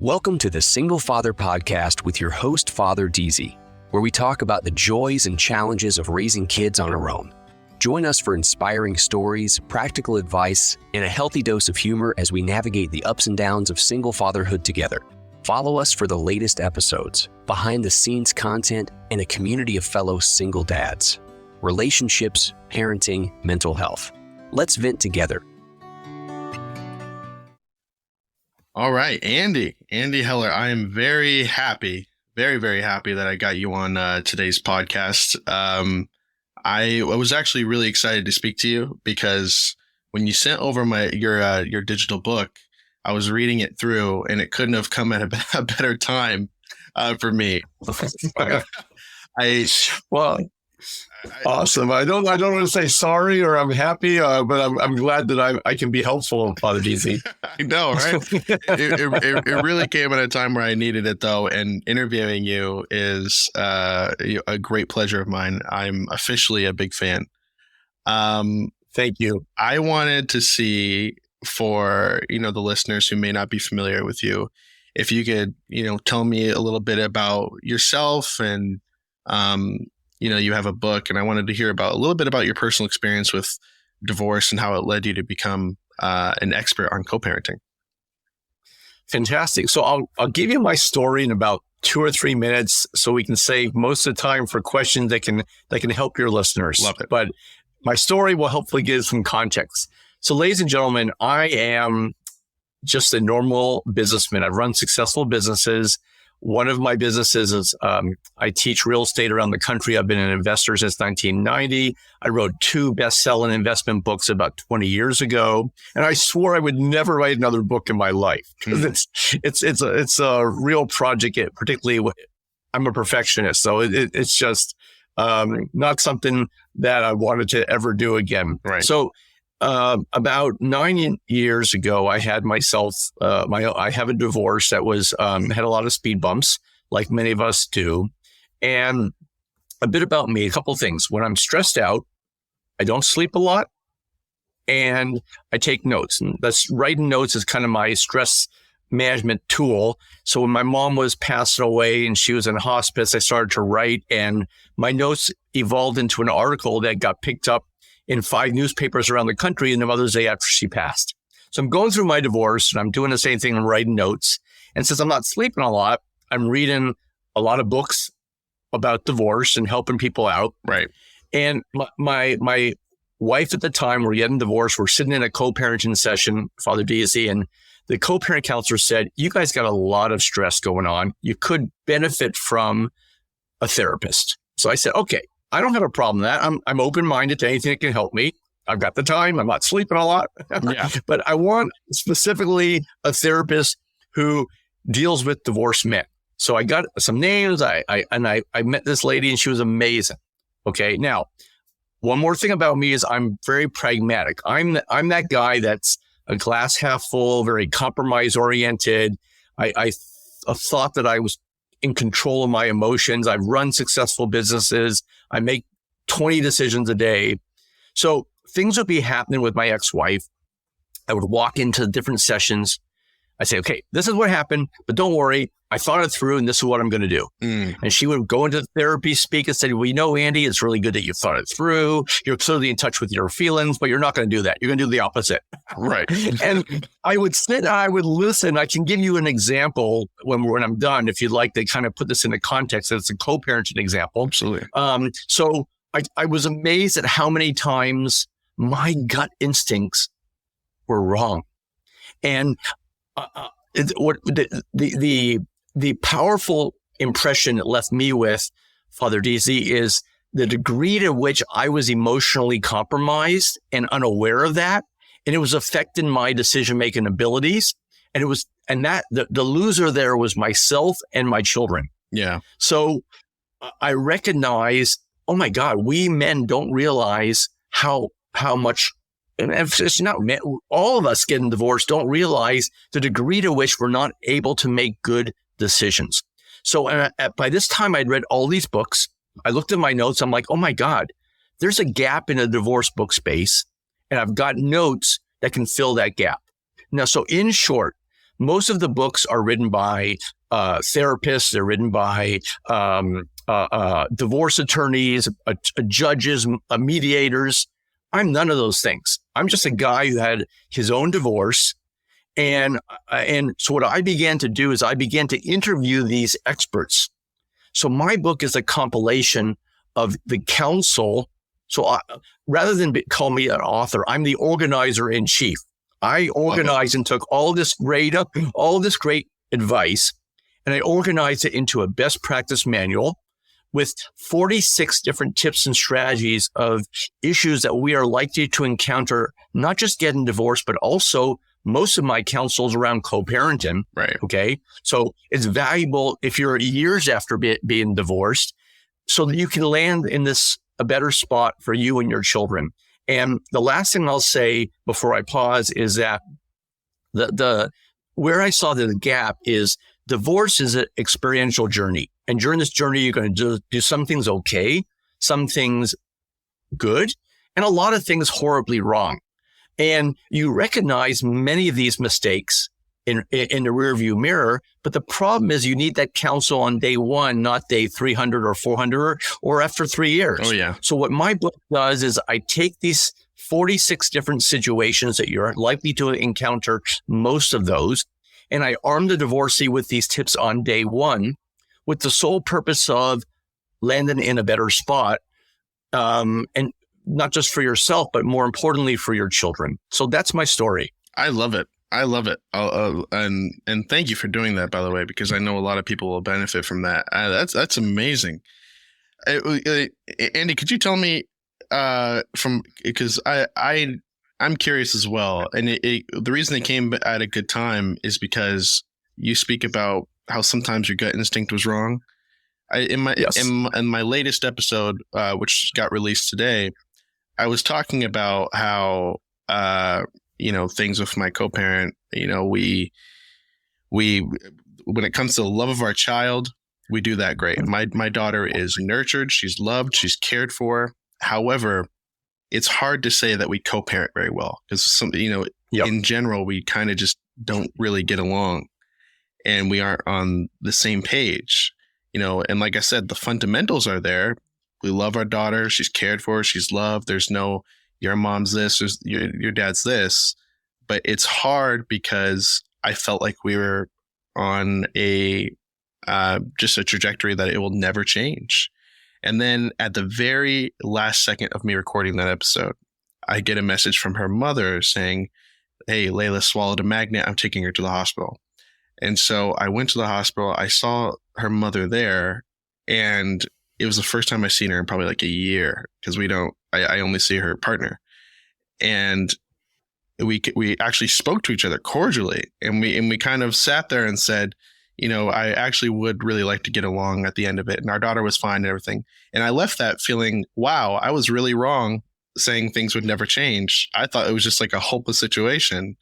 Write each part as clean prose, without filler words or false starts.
Welcome to the Single Father Podcast with your host, Father DZ, where we talk about the joys and challenges of raising kids on our own. Join us for inspiring stories, practical advice, and a healthy dose of humor as we navigate the ups and downs of single fatherhood together. Follow us for the latest episodes, behind-the-scenes content, and a community of fellow single dads. Relationships, parenting, mental health. Let's vent together. All right, Andy Heller, I am very happy, very, very happy that I got you on today's podcast. I was actually really excited to speak to you because when you sent over your digital book, I was reading it through, and it couldn't have come at a better time for me. Awesome. I don't want to say sorry or I'm happy, but I'm glad that I can be helpful, Father DZ. I know, right? it really came at a time where I needed it, though. And interviewing you is a great pleasure of mine. I'm officially a big fan. Thank you. I wanted to see for the listeners who may not be familiar with you, if you could tell me a little bit about yourself and you have a book, and I wanted to hear a little bit about your personal experience with divorce and how it led you to become an expert on co-parenting. Fantastic. So I'll give you my story in about 2 or 3 minutes, so we can save most of the time for questions that can help your listeners. Love it. But my story will hopefully give some context. So, ladies and gentlemen, I am just a normal businessman. I've run successful businesses. One of my businesses is I teach real estate around the country. I've been an investor since 1990. I wrote 2 best-selling investment books about 20 years ago, and I swore I would never write another book in my life because it's a real project. Particularly, I'm a perfectionist, so it's just not something that I wanted to ever do again. Right. So. About 9 years ago, I had myself, I have a divorce that was, had a lot of speed bumps, like many of us do. And a bit about me, a couple of things. When I'm stressed out, I don't sleep a lot, and I take notes. And writing notes is kind of my stress management tool. So when my mom was passing away and she was in hospice, I started to write, and my notes evolved into an article that got picked up in 5 newspapers around the country in the Mother's Day after she passed. So I'm going through my divorce, and I'm doing the same thing and writing notes. And since I'm not sleeping a lot, I'm reading a lot of books about divorce and helping people out. Right. And my wife at the time, we're getting divorced. We're sitting in a co-parenting session, Father DZ, and the co-parent counselor said, "You guys got a lot of stress going on. You could benefit from a therapist." So I said, "Okay. I don't have a problem with that. I'm open-minded to anything that can help me. I've got the time. I'm not sleeping a lot. Yeah. But I want specifically a therapist who deals with divorced men." So I got some names. I met this lady, and she was amazing. Okay. Now, one more thing about me is I'm very pragmatic. I'm that guy that's a glass half full, very compromise-oriented. I thought that I was in control of my emotions. I've run successful businesses. I make 20 decisions a day. So things would be happening with my ex-wife. I would walk into different sessions. I say, "Okay, this is what happened, but don't worry. I thought it through, and this is what I'm going to do." And she would go into therapy, speak, and say, "Well, Andy, it's really good that you thought it through. You're clearly in touch with your feelings, but you're not going to do that. You're going to do the opposite." Right. And I would sit and I would listen. I can give you an example when I'm done, if you'd like to kind of put this into context. It's a co-parenting example. Absolutely. So I was amazed at how many times my gut instincts were wrong. And the powerful impression it left me with, Father DZ, is the degree to which I was emotionally compromised and unaware of that. And it was affecting my decision-making abilities. And the loser there was myself and my children. Yeah. So I recognized, oh my God, we men don't realize how much, and it's not men, all of us getting divorced don't realize the degree to which we're not able to make good decisions. So by this time, I'd read all these books. I looked at my notes. I'm like, oh my God, there's a gap in the divorce book space, and I've got notes that can fill that gap. Now, so in short, most of the books are written by therapists. They're written by divorce attorneys, judges, mediators. I'm none of those things. I'm just a guy who had his own divorce. And so what I began to do is I began to interview these experts. So my book is a compilation of the counsel. So rather than call me an author, I'm the organizer in chief. I organized and took all this great advice, and I organized it into a best practice manual with 46 different tips and strategies of issues that we are likely to encounter, not just getting divorced, but also most of my counsel is around co-parenting. Right. Okay. So it's valuable if you're years after being divorced so that you can land in a better spot for you and your children. And the last thing I'll say before I pause is that where I saw the gap is divorce is an experiential journey. And during this journey, you're going to do some things okay, some things good, and a lot of things horribly wrong. And you recognize many of these mistakes in the rearview mirror. But the problem is you need that counsel on day one, not day 300 or 400 or after 3 years. Oh, yeah. So what my book does is I take these 46 different situations that you're likely to encounter, most of those, and I arm the divorcee with these tips on day one with the sole purpose of landing in a better spot. And not just for yourself, but more importantly for your children. So that's my story. I love it. I love it. And thank you for doing that, by the way, because I know a lot of people will benefit from that. That's amazing. Andy, could you tell me because I'm curious as well. And the reason it came at a good time is because you speak about how sometimes your gut instinct was wrong. In my latest episode, which got released today, I was talking about how things with my co-parent. We when it comes to the love of our child, we do that great. My daughter is nurtured, she's loved, she's cared for. However, it's hard to say that we co-parent very well because in general, we kind of just don't really get along, and we aren't on the same page. And like I said, the fundamentals are there. We love our daughter. She's cared for. She's loved. There's no, your mom's this, or your dad's this. But it's hard because I felt like we were on just a trajectory that it will never change. And then at the very last second of me recording that episode, I get a message from her mother saying, "Hey, Layla swallowed a magnet. I'm taking her to the hospital." And so I went to the hospital. I saw her mother there, and it was the first time I've seen her in probably like a year because I only see her partner. And we actually spoke to each other cordially, and we kind of sat there and said, I actually would really like to get along at the end of it. And our daughter was fine and everything. And I left that feeling, wow, I was really wrong saying things would never change. I thought it was just like a hopeless situation.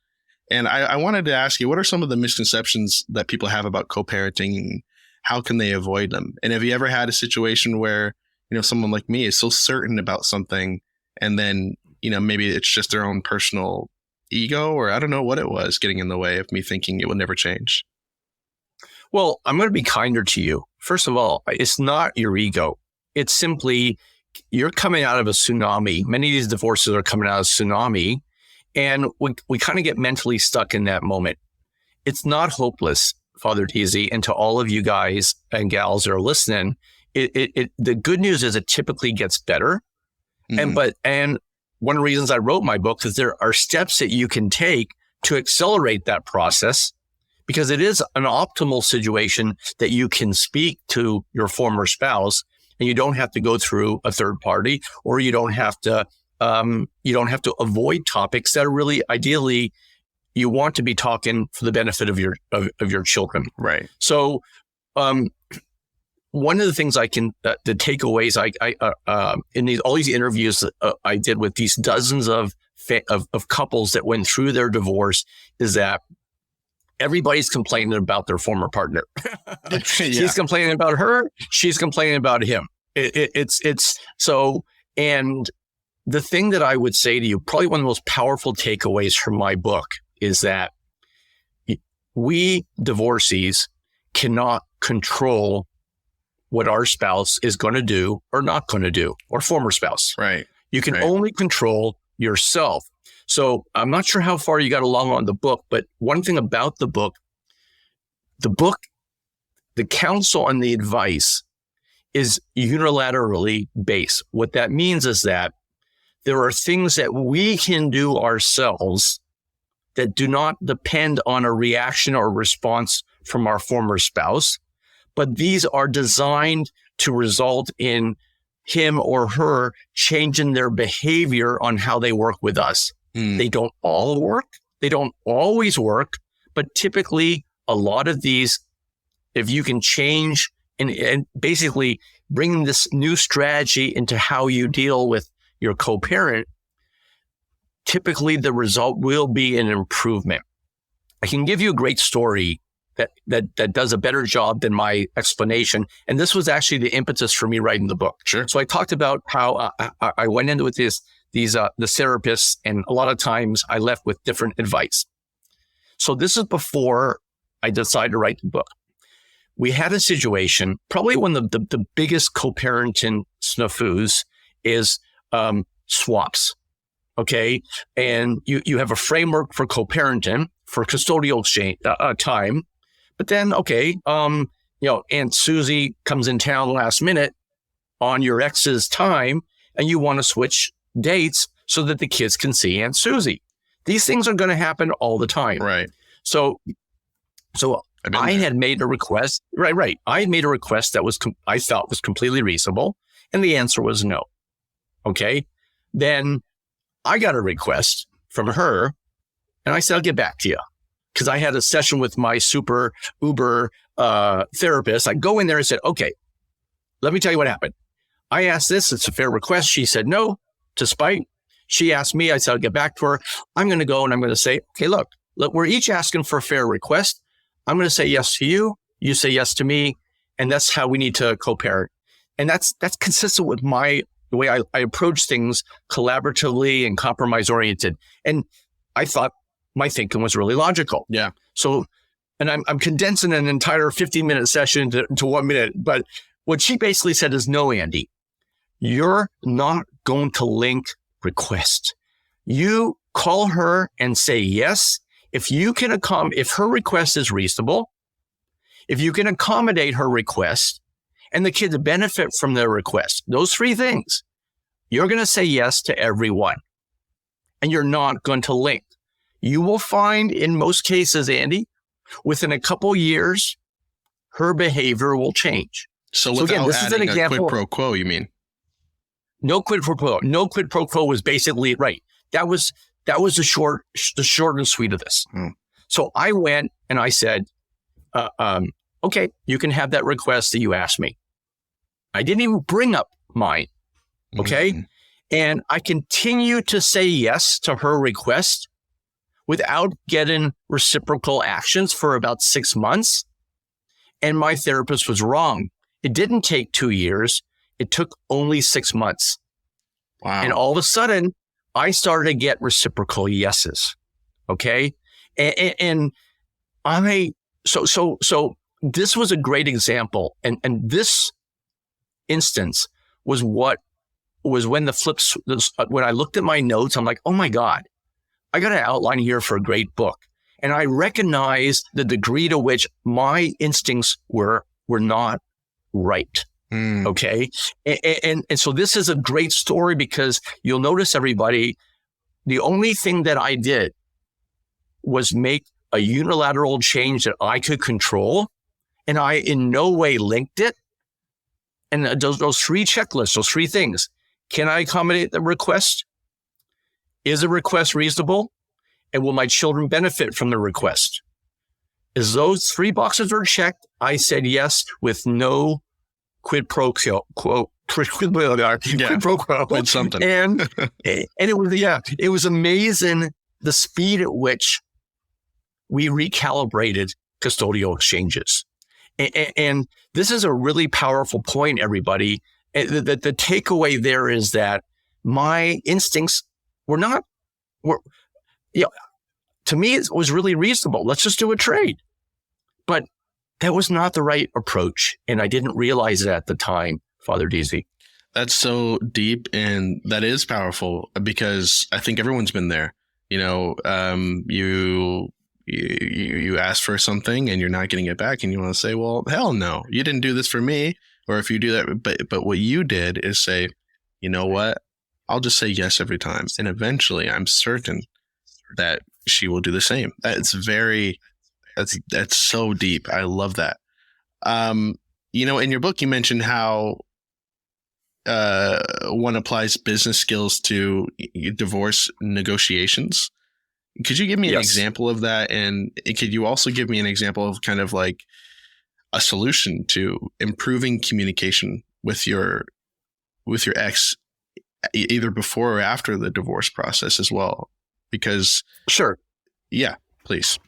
And I wanted to ask you, what are some of the misconceptions that people have about co-parenting, and how can they avoid them? And have you ever had a situation where, someone like me is so certain about something, and then, maybe it's just their own personal ego, or I don't know what it was getting in the way of me thinking it would never change? Well, I'm going to be kinder to you. First of all, it's not your ego. It's simply you're coming out of a tsunami. Many of these divorces are coming out of a tsunami. And we kind of get mentally stuck in that moment. It's not hopeless, Father Deasy, and to all of you guys and gals that are listening, the good news is it typically gets better. Mm-hmm. And one of the reasons I wrote my book is there are steps that you can take to accelerate that process, because it is an optimal situation that you can speak to your former spouse, and you don't have to go through a third party, or you don't have to avoid topics that are really ideally you want to be talking for the benefit of your children. Right. So, one of the things I can, the takeaways I in all these interviews I did with these dozens of couples that went through their divorce is that everybody's complaining about their former partner. He's complaining about her. She's complaining about him. It's so, and the thing that I would say to you, probably one of the most powerful takeaways from my book, is that we divorcees cannot control what our spouse is going to do or not going to do, or former spouse. Right. You can only control yourself. So I'm not sure how far you got along on the book, but one thing about the book, the counsel and the advice is unilaterally based. What that means is that there are things that we can do ourselves that do not depend on a reaction or response from our former spouse, but these are designed to result in him or her changing their behavior on how they work with us. They don't all work. They don't always work, but typically a lot of these, if you can change and basically bring this new strategy into how you deal with your co-parent, typically the result will be an improvement. I can give you a great story that does a better job than my explanation. And this was actually the impetus for me writing the book. Sure. So I talked about how I went into with the therapists, and a lot of times I left with different advice. So this is before I decided to write the book. We had a situation, probably one of the biggest co-parenting snafus is swaps. Okay. And you have a framework for co-parenting for custodial exchange, time. But then, okay, Aunt Susie comes in town last minute on your ex's time, and you want to switch dates so that the kids can see Aunt Susie. These things are going to happen all the time. Right. So I had made a request. Right. I had made a request that I thought was completely reasonable, and the answer was no. Okay. Then I got a request from her, and I said, I'll get back to you. Because I had a session with my super uber therapist. I go in there and said, okay, let me tell you what happened. I asked this. It's a fair request. She said no, to spite. She asked me. I said, I'll get back to her. I'm going to go and I'm going to say, okay, look, we're each asking for a fair request. I'm going to say yes to you. You say yes to me. And that's how we need to co-parent. And that's consistent with the way I approach things collaboratively and compromise oriented. And I thought my thinking was really logical. Yeah. So, and I'm condensing an entire 15-minute session to 1 minute. But what she basically said is, no, Andy, you're not going to link request. You call her and say yes. If her request is reasonable, if you can accommodate her request and the kids benefit from their request, those three things, you're going to say yes to everyone. And you're not going to link. You will find in most cases, Andy, within a couple years, her behavior will change. So again, this is an example. Quid pro quo, you mean? No quid pro quo. No quid pro quo was basically right. That was the short and sweet of this. So I went and I said, okay, you can have that request that you asked me. I didn't even bring up mine. Okay. Mm-hmm. And I continue to say yes to her request without getting reciprocal actions for about 6 months. And my therapist was wrong. It didn't take 2 years. It took only 6 months. Wow. And all of a sudden, I started to get reciprocal yeses. Okay. And so this was a great example. And this instance was when when I looked at my notes, I'm like, oh my God, I got an outline here for a great book. And I recognized the degree to which my instincts were not right. Okay. And so this is a great story because you'll notice, everybody, the only thing that I did was make a unilateral change that I could control. And I in no way linked it. And those three checklists, those three things. Can I accommodate the request? Is the request reasonable? And will my children benefit from the request? As those three boxes are checked, I said yes with no quid pro quo. Quid pro quo. Quid something. And it was amazing the speed at which we recalibrated custodial exchanges. And this is a really powerful point, everybody. The takeaway there is to to me, it was really reasonable. Let's just do a trade. But that was not the right approach. And I didn't realize it at the time, Father Deasy. That's so deep, and that is powerful, because I think everyone's been there. You know, you ask for something and you're not getting it back, and you want to say, well, hell no, you didn't do this for me. Or if you do that, but what you did is say, you know what, I'll just say yes every time. And eventually I'm certain that she will do the same. That's so deep. I love that. You know, in your book, you mentioned how one applies business skills to divorce negotiations. Could you give me an example of that? And could you also give me an example of kind of like a solution to improving communication with your ex, either before or after the divorce process as well? Because sure. Yeah, please.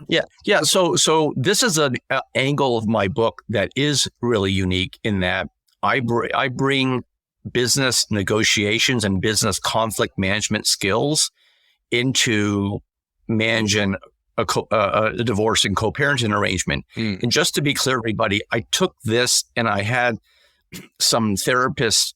Yeah. So this is an angle of my book that is really unique in that I bring business negotiations and business conflict management skills into managing a divorce and co-parenting arrangement. And just to be clear, everybody, I took this and I had some therapists,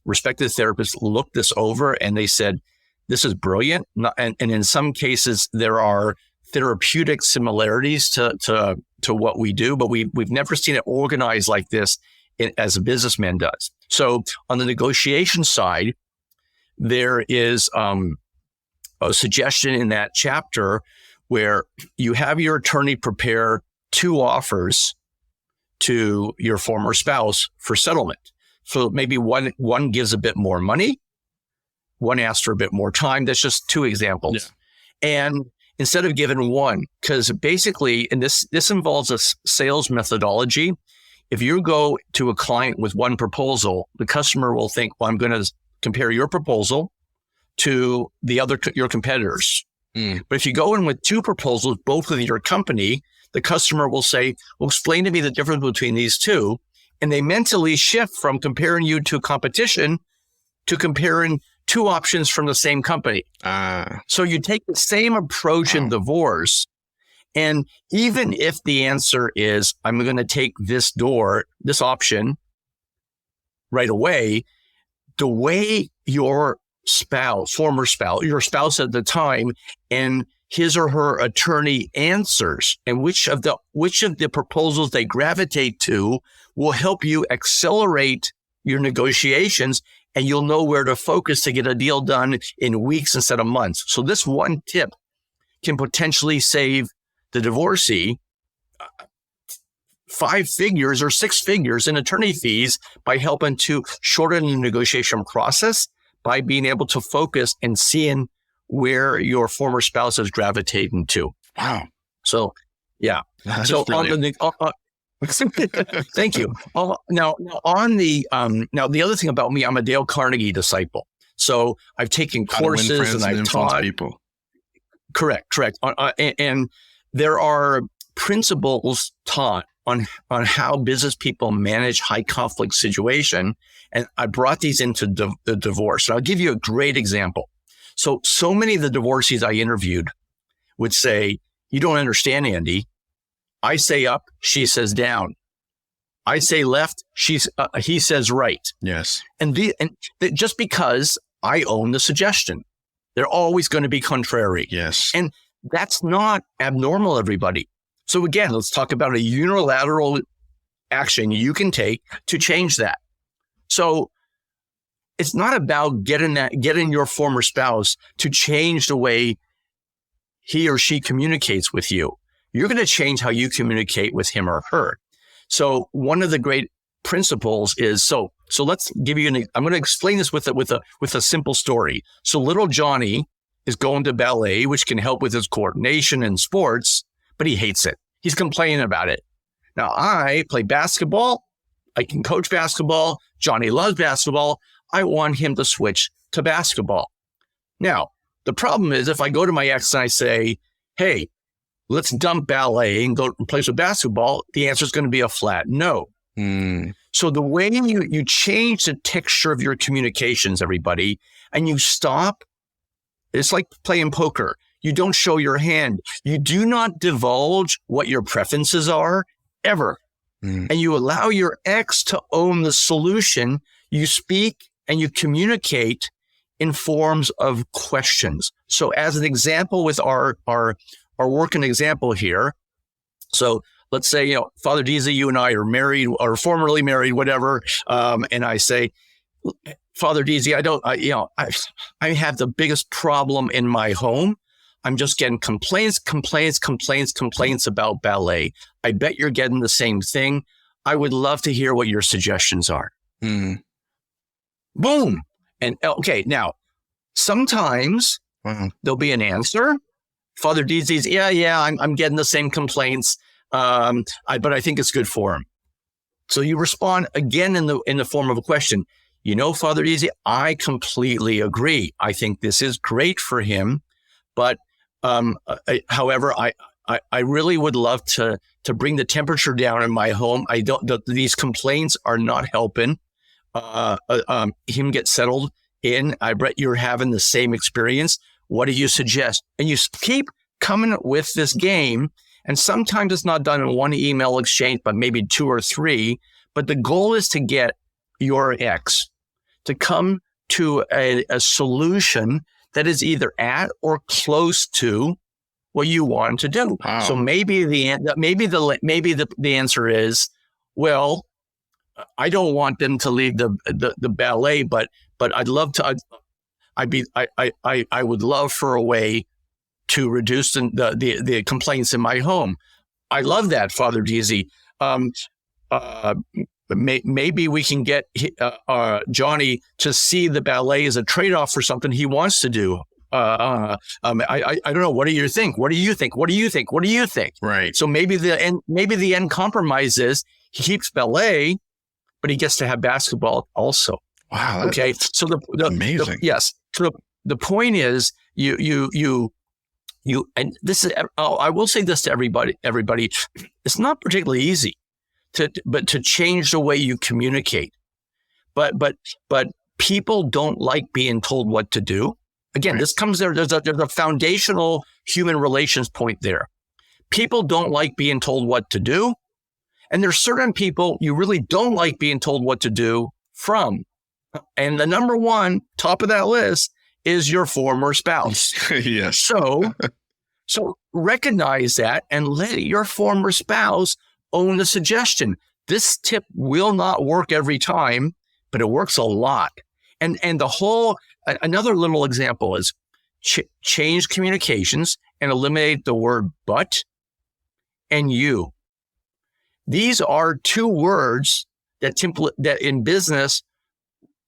respected therapists, look this over, and they said, this is brilliant. And in some cases, there are therapeutic similarities to what we do, but we've never seen it organized like this as a businessman does. So on the negotiation side, there is a suggestion in that chapter where you have your attorney prepare 2 offers to your former spouse for settlement. So maybe one gives a bit more money, one asks for a bit more time. That's just 2 examples. Yeah. And instead of giving one, because basically, and this involves a sales methodology. If you go to a client with one proposal, the customer will think, well, I'm going to compare your proposal to your competitors. But if you go in with 2 proposals, both with your company, the customer will say, well, explain to me the difference between these 2. And they mentally shift from comparing you to competition to comparing 2 options from the same company. So you take the same approach in divorce. And even if the answer is, I'm going to take this option right away, the way your former spouse, your spouse at the time, and his or her attorney answers, and which of the proposals they gravitate to will help you accelerate your negotiations, and you'll know where to focus to get a deal done in weeks instead of months. So this one tip can potentially save the divorcee 5 figures or 6 figures in attorney fees by helping to shorten the negotiation process, by being able to focus and seeing where your former spouse is gravitating to. Wow. So, yeah. That's so brilliant. Thank you. Now the other thing about me, I'm a Dale Carnegie disciple. So I've taken courses and I've taught people. Correct. And there are principles taught on how business people manage high conflict situation. And I brought these into the divorce. And I'll give you a great example. So many of the divorcees I interviewed would say, you don't understand, Andy. I say up, she says down. I say left, he says right. Yes. And just because I own the suggestion, they're always going to be contrary. Yes. And that's not abnormal, everybody. So again, let's talk about a unilateral action you can take to change that. So it's not about getting your former spouse to change the way he or she communicates with you. You're going to change how you communicate with him or her. So one of the great principles is, so let's give you I'm going to explain this with a simple story. So little Johnny is going to ballet, which can help with his coordination in sports, but he hates it. He's complaining about it. Now I play basketball. I can coach basketball. Johnny loves basketball. I want him to switch to basketball. Now, the problem is if I go to my ex and I say, hey, let's dump ballet and go play some basketball, the answer is going to be a flat no. So the way you change the texture of your communications, everybody, and you stop, it's like playing poker. You don't show your hand. You do not divulge what your preferences are ever. And you allow your ex to own the solution. You speak and you communicate in forms of questions. So as an example with our working example here. So let's say, Father Deezy, you and I are married or formerly married, whatever. And I say, Father Deezy, I have the biggest problem in my home. I'm just getting complaints about ballet. I bet you're getting the same thing. I would love to hear what your suggestions are. Boom. And okay, now, sometimes there'll be an answer. Father Deezy's, I'm getting the same complaints, but I think it's good for him. So you respond again in the form of a question. Father Deezy, I completely agree. I think this is great for him, but however, I really would love to bring the temperature down in my home. These complaints are not helping him get settled in. I bet you're having the same experience. What do you suggest? And you keep coming with this game. And sometimes it's not done in one email exchange, but maybe 2 or 3. But the goal is to get your ex to come to a solution that is either at or close to what you want to do. Wow. So maybe the answer is, well, I don't want them to leave the ballet, but I'd love to. I would love for a way to reduce the complaints in my home. I love that, Father Deezy. Maybe we can get Johnny to see the ballet as a trade-off for something he wants to do. I don't know. What do you think? What do you think? What do you think? What do you think? Right. So maybe the end compromise is he keeps ballet, but he gets to have basketball also. Wow. Okay. So amazing. Yes. So the point is you, and this is, I will say this to everybody, it's not particularly easy to change the way you communicate, but people don't like being told what to do. Again, This comes there. There's a foundational human relations point there. People don't like being told what to do. And there's certain people you really don't like being told what to do from. And the number one, top of that list, is your former spouse. Yes. So recognize that and let your former spouse own the suggestion. This tip will not work every time, but it works a lot. And another little example is change communications and eliminate the word but and you. These are 2 words that in business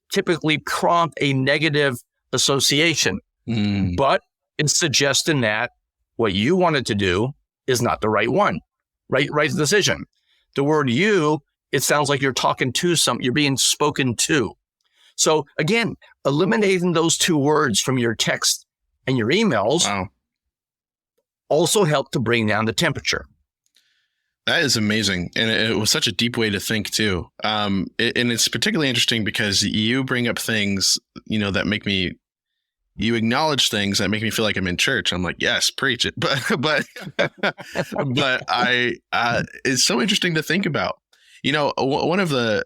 typically prompt a negative association. But it's suggesting that what you wanted to do is not the right one, right decision. The word you, it sounds like you're talking to you're being spoken to. So again, eliminating those 2 words from your text and your emails also help to bring down the temperature. That is amazing. And it was such a deep way to think too. And it's particularly interesting because you bring up things, that you acknowledge things that make me feel like I'm in church. I'm like, yes, preach it. But it's so interesting to think about. One of the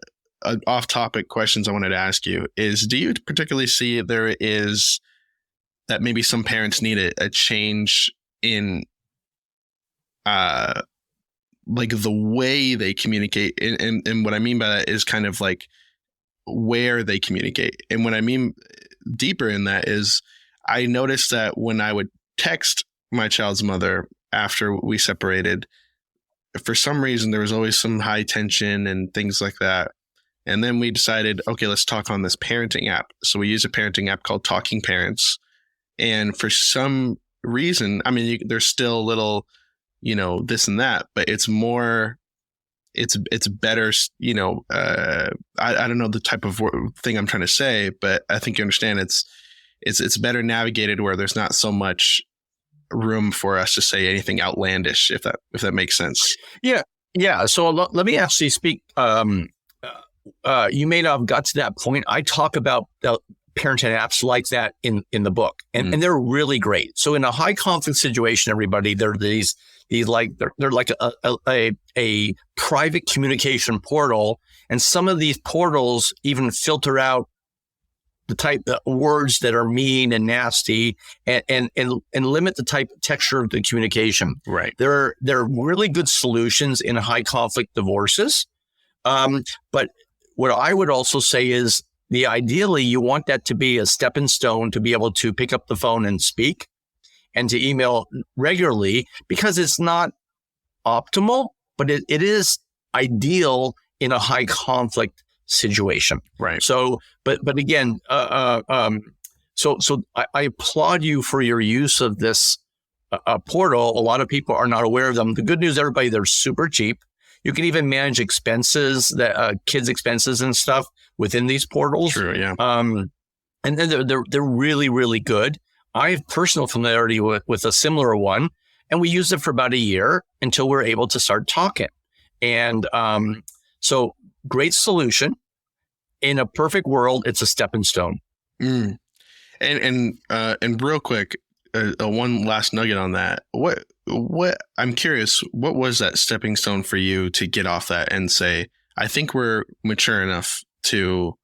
off-topic questions I wanted to ask you is, do you particularly see there is that maybe some parents need a change in like the way they communicate? And what I mean by that is kind of like where they communicate. And what I mean deeper in that is I noticed that when I would text my child's mother after we separated, for some reason, there was always some high tension and things like that. And then we decided, okay, let's talk on this parenting app. So we use a parenting app called Talking Parents. And for some reason, there's still a little, this and that, but it's more, it's better, I don't know the type of thing I'm trying to say, but I think you understand it's better navigated where there's not so much room for us to say anything outlandish, if that makes sense. Yeah. So let me actually speak. You may not have got to that point. I talk about parenting apps like that in the book, and they're really great. So in a high conflict situation, everybody, they're these like they're like a private communication portal, and some of these portals even filter out the type of words that are mean and nasty, and limit the type of texture of the communication. Right. There are really good solutions in high conflict divorces, but what I would also say is, ideally, you want that to be a stepping stone to be able to pick up the phone and speak and to email regularly, because it's not optimal, but it is ideal in a high conflict situation. Right. So, but again, so I applaud you for your use of this portal. A lot of people are not aware of them. The good news, everybody, they're super cheap. You can even manage expenses, kids' expenses and stuff within these portals. True, yeah. And then they're really, really good. I have personal familiarity with a similar one, and we used it for about a year until we're able to start talking. And so great solution. In a perfect world, it's a stepping stone. And real quick, one last nugget on that. What I'm curious, what was that stepping stone for you to get off that and say, I think we're mature enough to,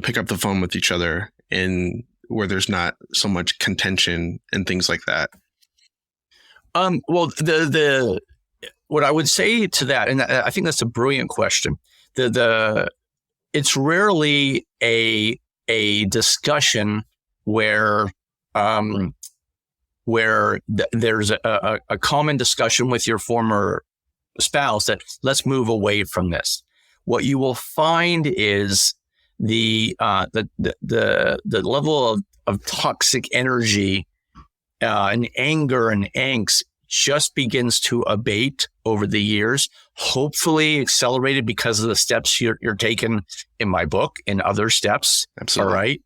pick up the phone with each other, and where there's not so much contention and things like that? Well, what I would say to that, and I think that's a brilliant question. It's rarely a discussion where there's a common discussion with your former spouse that let's move away from this. What you will find is the level of toxic energy and anger and angst just begins to abate over the years, hopefully accelerated because of the steps you're taking in my book and other steps. Absolutely. All right.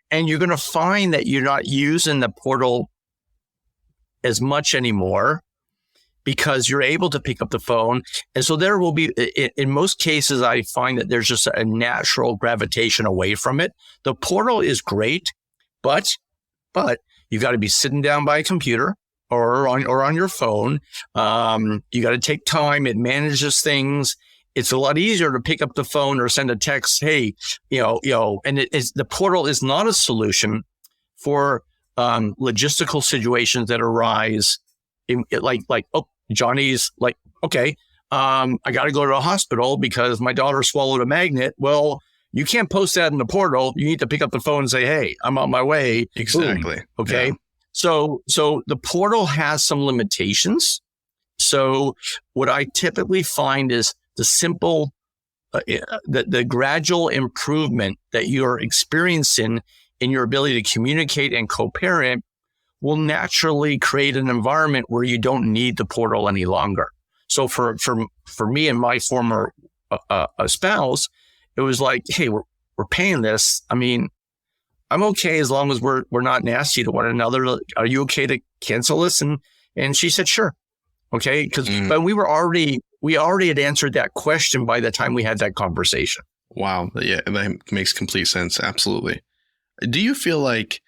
And you're going to find that you're not using the portal as much anymore because you're able to pick up the phone. And so there will be, in most cases, I find that there's just a natural gravitation away from it. The portal is great, but you got to be sitting down by a computer or on your phone. You got to take time. It manages things. It's a lot easier to pick up the phone or send a text. Hey, and the portal is not a solution for logistical situations that arise. Johnny's like, okay, I got to go to a hospital because my daughter swallowed a magnet. Well, you can't post that in the portal. You need to pick up the phone and say, hey, I'm on my way. Exactly. Boom. Okay. Yeah. So the portal has some limitations. So what I typically find is the simple, the gradual improvement that you're experiencing in your ability to communicate and co-parent will naturally create an environment where you don't need the portal any longer. So for me and my former spouse, it was like, hey, we're paying this. I mean, I'm okay as long as we're not nasty to one another. Are you okay to cancel this? And she said, sure. Okay. But we already had answered that question by the time we had that conversation. Wow. Yeah. That makes complete sense. Absolutely. Do you feel like,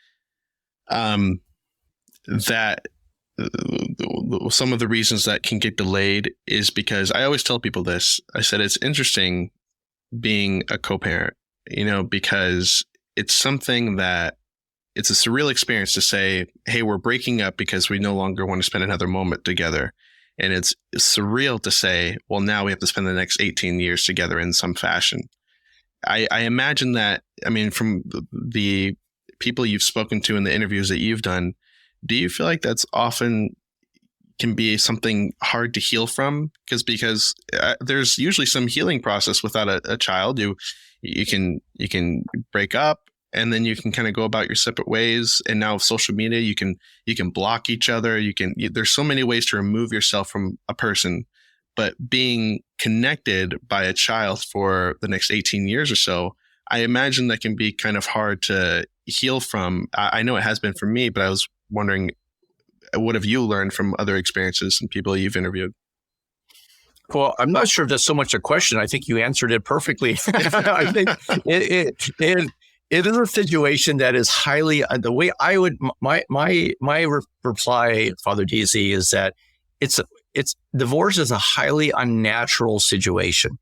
that some of the reasons that can get delayed is because I always tell people this. I said, it's interesting being a co-parent, because it's something that it's a surreal experience to say, hey, we're breaking up because we no longer want to spend another moment together. And it's surreal to say, well, now we have to spend the next 18 years together in some fashion. I imagine that, from the people you've spoken to in the interviews that you've done, do you feel like that's often can be something hard to heal from? Because there's usually some healing process without a child. You can break up and then you can kind of go about your separate ways. And now with social media, you can block each other. There's so many ways to remove yourself from a person, but being connected by a child for the next 18 years or so, I imagine that can be kind of hard to heal from. I know it has been for me, but I was wondering, what have you learned from other experiences and people you've interviewed? Well, I'm not sure if that's so much a question. I think you answered it perfectly. I think it is a situation that is highly, the way I would, my reply, Father DC, is that it's divorce is a highly unnatural situation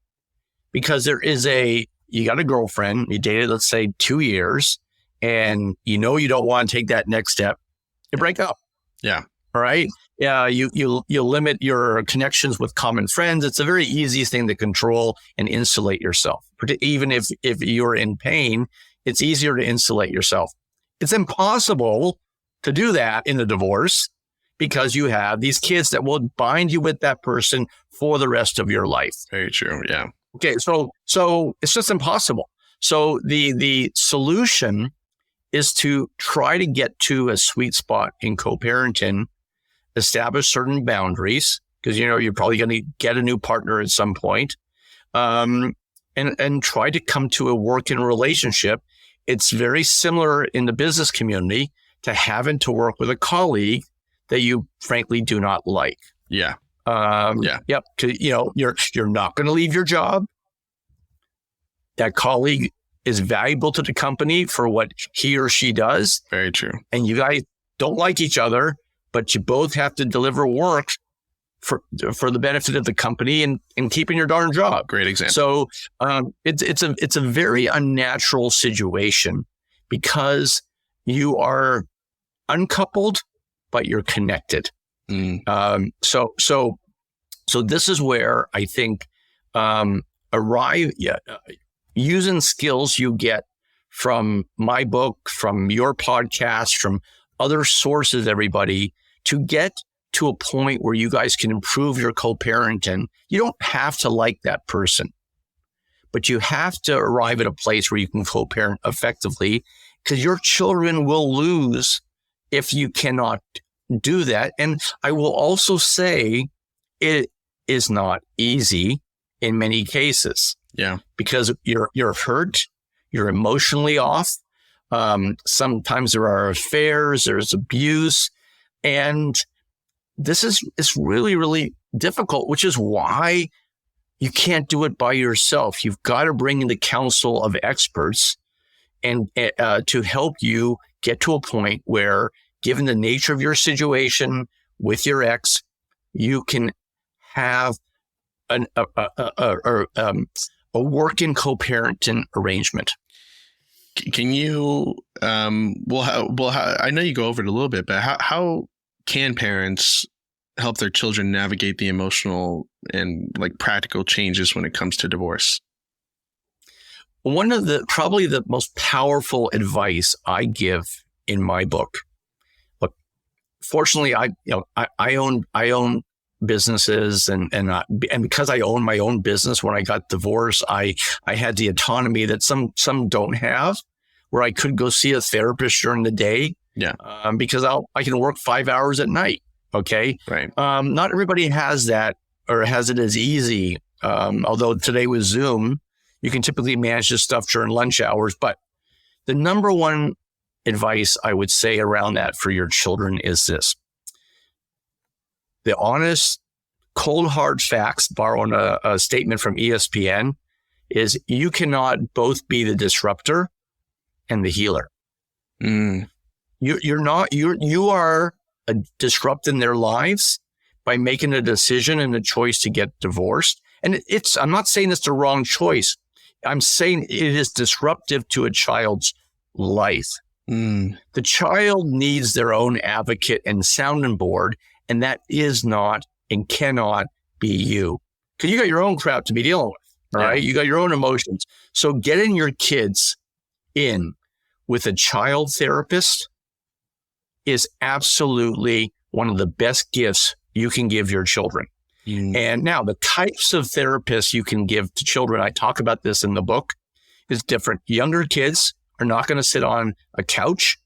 because you got a girlfriend, you dated, let's say 2 years, and you don't want to take that next step, you break up. Yeah. All right. Yeah. You limit your connections with common friends. It's a very easy thing to control and insulate yourself. Even if you're in pain, it's easier to insulate yourself. It's impossible to do that in a divorce because you have these kids that will bind you with that person for the rest of your life. Very true. Yeah. Okay. So it's just impossible. So the solution is to try to get to a sweet spot in co-parenting, establish certain boundaries, because you're probably going to get a new partner at some point, and try to come to a working relationship. It's very similar in the business community to having to work with a colleague that you frankly do not like. Yeah. Yep. You're not going to leave your job. That colleague is valuable to the company for what he or she does. Very true. And you guys don't like each other, but you both have to deliver work for the benefit of the company and keeping your darn job. Great example. So it's a very unnatural situation because you are uncoupled, but you're connected. So this is where I think using skills you get from my book, from your podcast, from other sources, everybody, to get to a point where you guys can improve your co-parenting. You don't have to like that person, but you have to arrive at a place where you can co-parent effectively, because your children will lose if you cannot do that. And I will also say it is not easy in many cases. Yeah. Because you're hurt, you're emotionally off. Sometimes there are affairs, there's abuse, and it's really, really difficult, which is why you can't do it by yourself. You've got to bring in the counsel of experts and to help you get to a point where, given the nature of your situation with your ex, you can have a working co-parenting arrangement. Can you, I know you go over it a little bit, but how can parents help their children navigate the emotional and practical changes when it comes to divorce? One of probably the most powerful advice I give in my book. Look, fortunately, I own businesses, and because I own my own business, when I got divorced, I had the autonomy that some don't have, where I could go see a therapist during the day. Yeah. Because I can work 5 hours at night. Okay. Right. Not everybody has that or has it as easy. Although today with Zoom, you can typically manage this stuff during lunch hours. But the number one advice I would say around that for your children is this. The honest, cold, hard facts, borrowing a statement from ESPN, is you cannot both be the disruptor and the healer. You are disrupting their lives by making a decision and a choice to get divorced. And I'm not saying it's the wrong choice. I'm saying it is disruptive to a child's life. The child needs their own advocate and sounding board. And that is not and cannot be you. Because you got your own crap to be dealing with, all right? You got your own emotions. So getting your kids in with a child therapist is absolutely one of the best gifts you can give your children. And now the types of therapists you can give to children, I talk about this in the book, is different. Younger kids are not going to sit on a couch.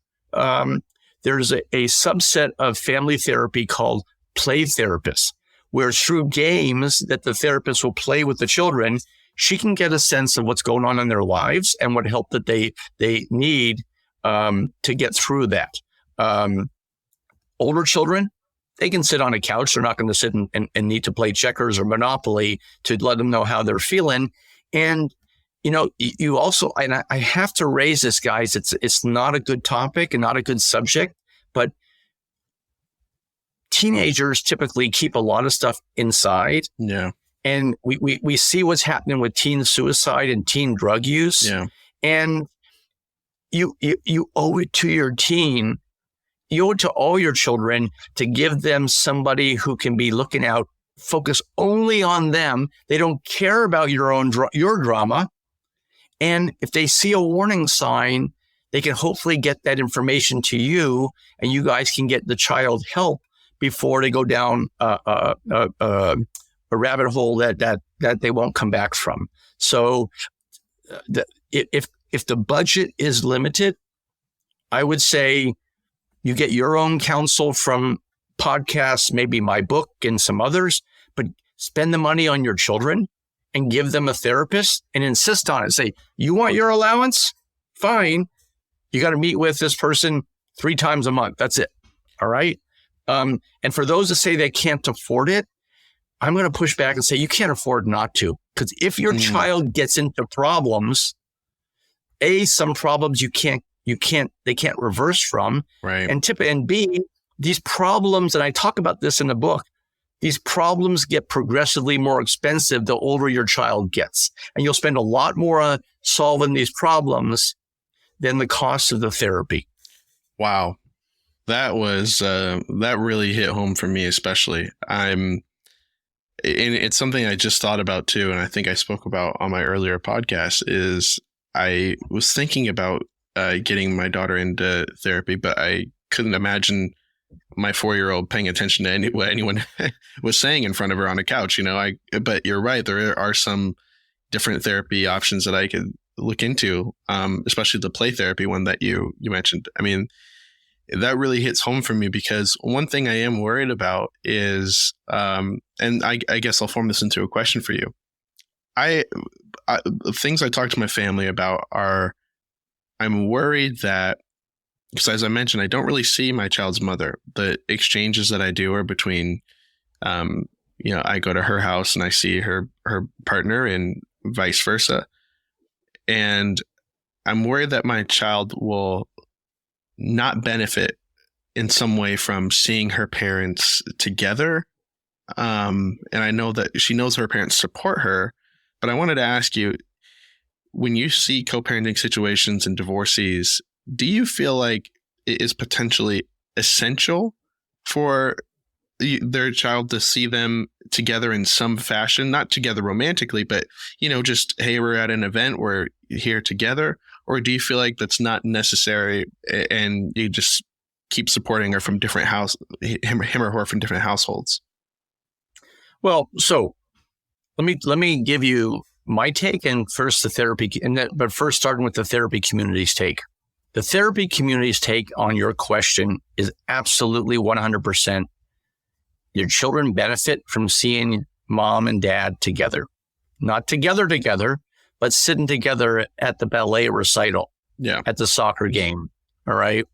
There's a subset of family therapy called play therapists, where through games that the therapist will play with the children, she can get a sense of what's going on in their lives and what help that they need to get through that. Older children, they can sit on a couch. They're not going to sit and need to play checkers or Monopoly to let them know how they're feeling. And you also, and I have to raise this, guys. It's not a good topic and not a good subject, but teenagers typically keep a lot of stuff inside. Yeah. And we see what's happening with teen suicide and teen drug use. Yeah. And you owe it to your teen, you owe it to all your children to give them somebody who can be looking out, focus only on them. They don't care about your drama. And if they see a warning sign, they can hopefully get that information to you, and you guys can get the child help before they go down a rabbit hole that they won't come back from. So if the budget is limited, I would say you get your own counsel from podcasts, maybe my book and some others, but spend the money on your children and give them a therapist and insist on it. Say, you want your allowance? Fine. You got to meet with this person 3 times a month. That's it. All right. And for those that say they can't afford it, I'm going to push back and say you can't afford not to. Because if your child gets into problems, some problems they can't reverse from. Right. And B, these problems, and I talk about this in the book, these problems get progressively more expensive the older your child gets. And you'll spend a lot more on solving these problems than the cost of the therapy. Wow. That was, that really hit home for me, especially. And it's something I just thought about too. And I think I spoke about on my earlier podcast is I was thinking about getting my daughter into therapy, but I couldn't imagine my 4-year-old paying attention to what anyone was saying in front of her on a couch. But you're right. There are some different therapy options that I could look into, especially the play therapy one that you mentioned. I mean, that really hits home for me because one thing I am worried about is, and I guess I'll form this into a question for you. Things I talk to my family about are, I'm worried that, because as I mentioned, I don't really see my child's mother. The exchanges that I do are between, I go to her house and I see her partner and vice versa. And I'm worried that my child will not benefit in some way from seeing her parents together. And I know that she knows her parents support her, but I wanted to ask you, when you see co-parenting situations and divorcees, do you feel like it is potentially essential for their child to see them together in some fashion, not together romantically, but, just, hey, we're at an event, we're here together? Or do you feel like that's not necessary and you just keep supporting her from different him or her from different households? Well, so let me give you my take and first the therapy, but first starting with the therapy community's take. The therapy community's take on your question is absolutely 100%. Your children benefit from seeing mom and dad together, not together, but sitting together at the ballet recital, at the soccer game. All right.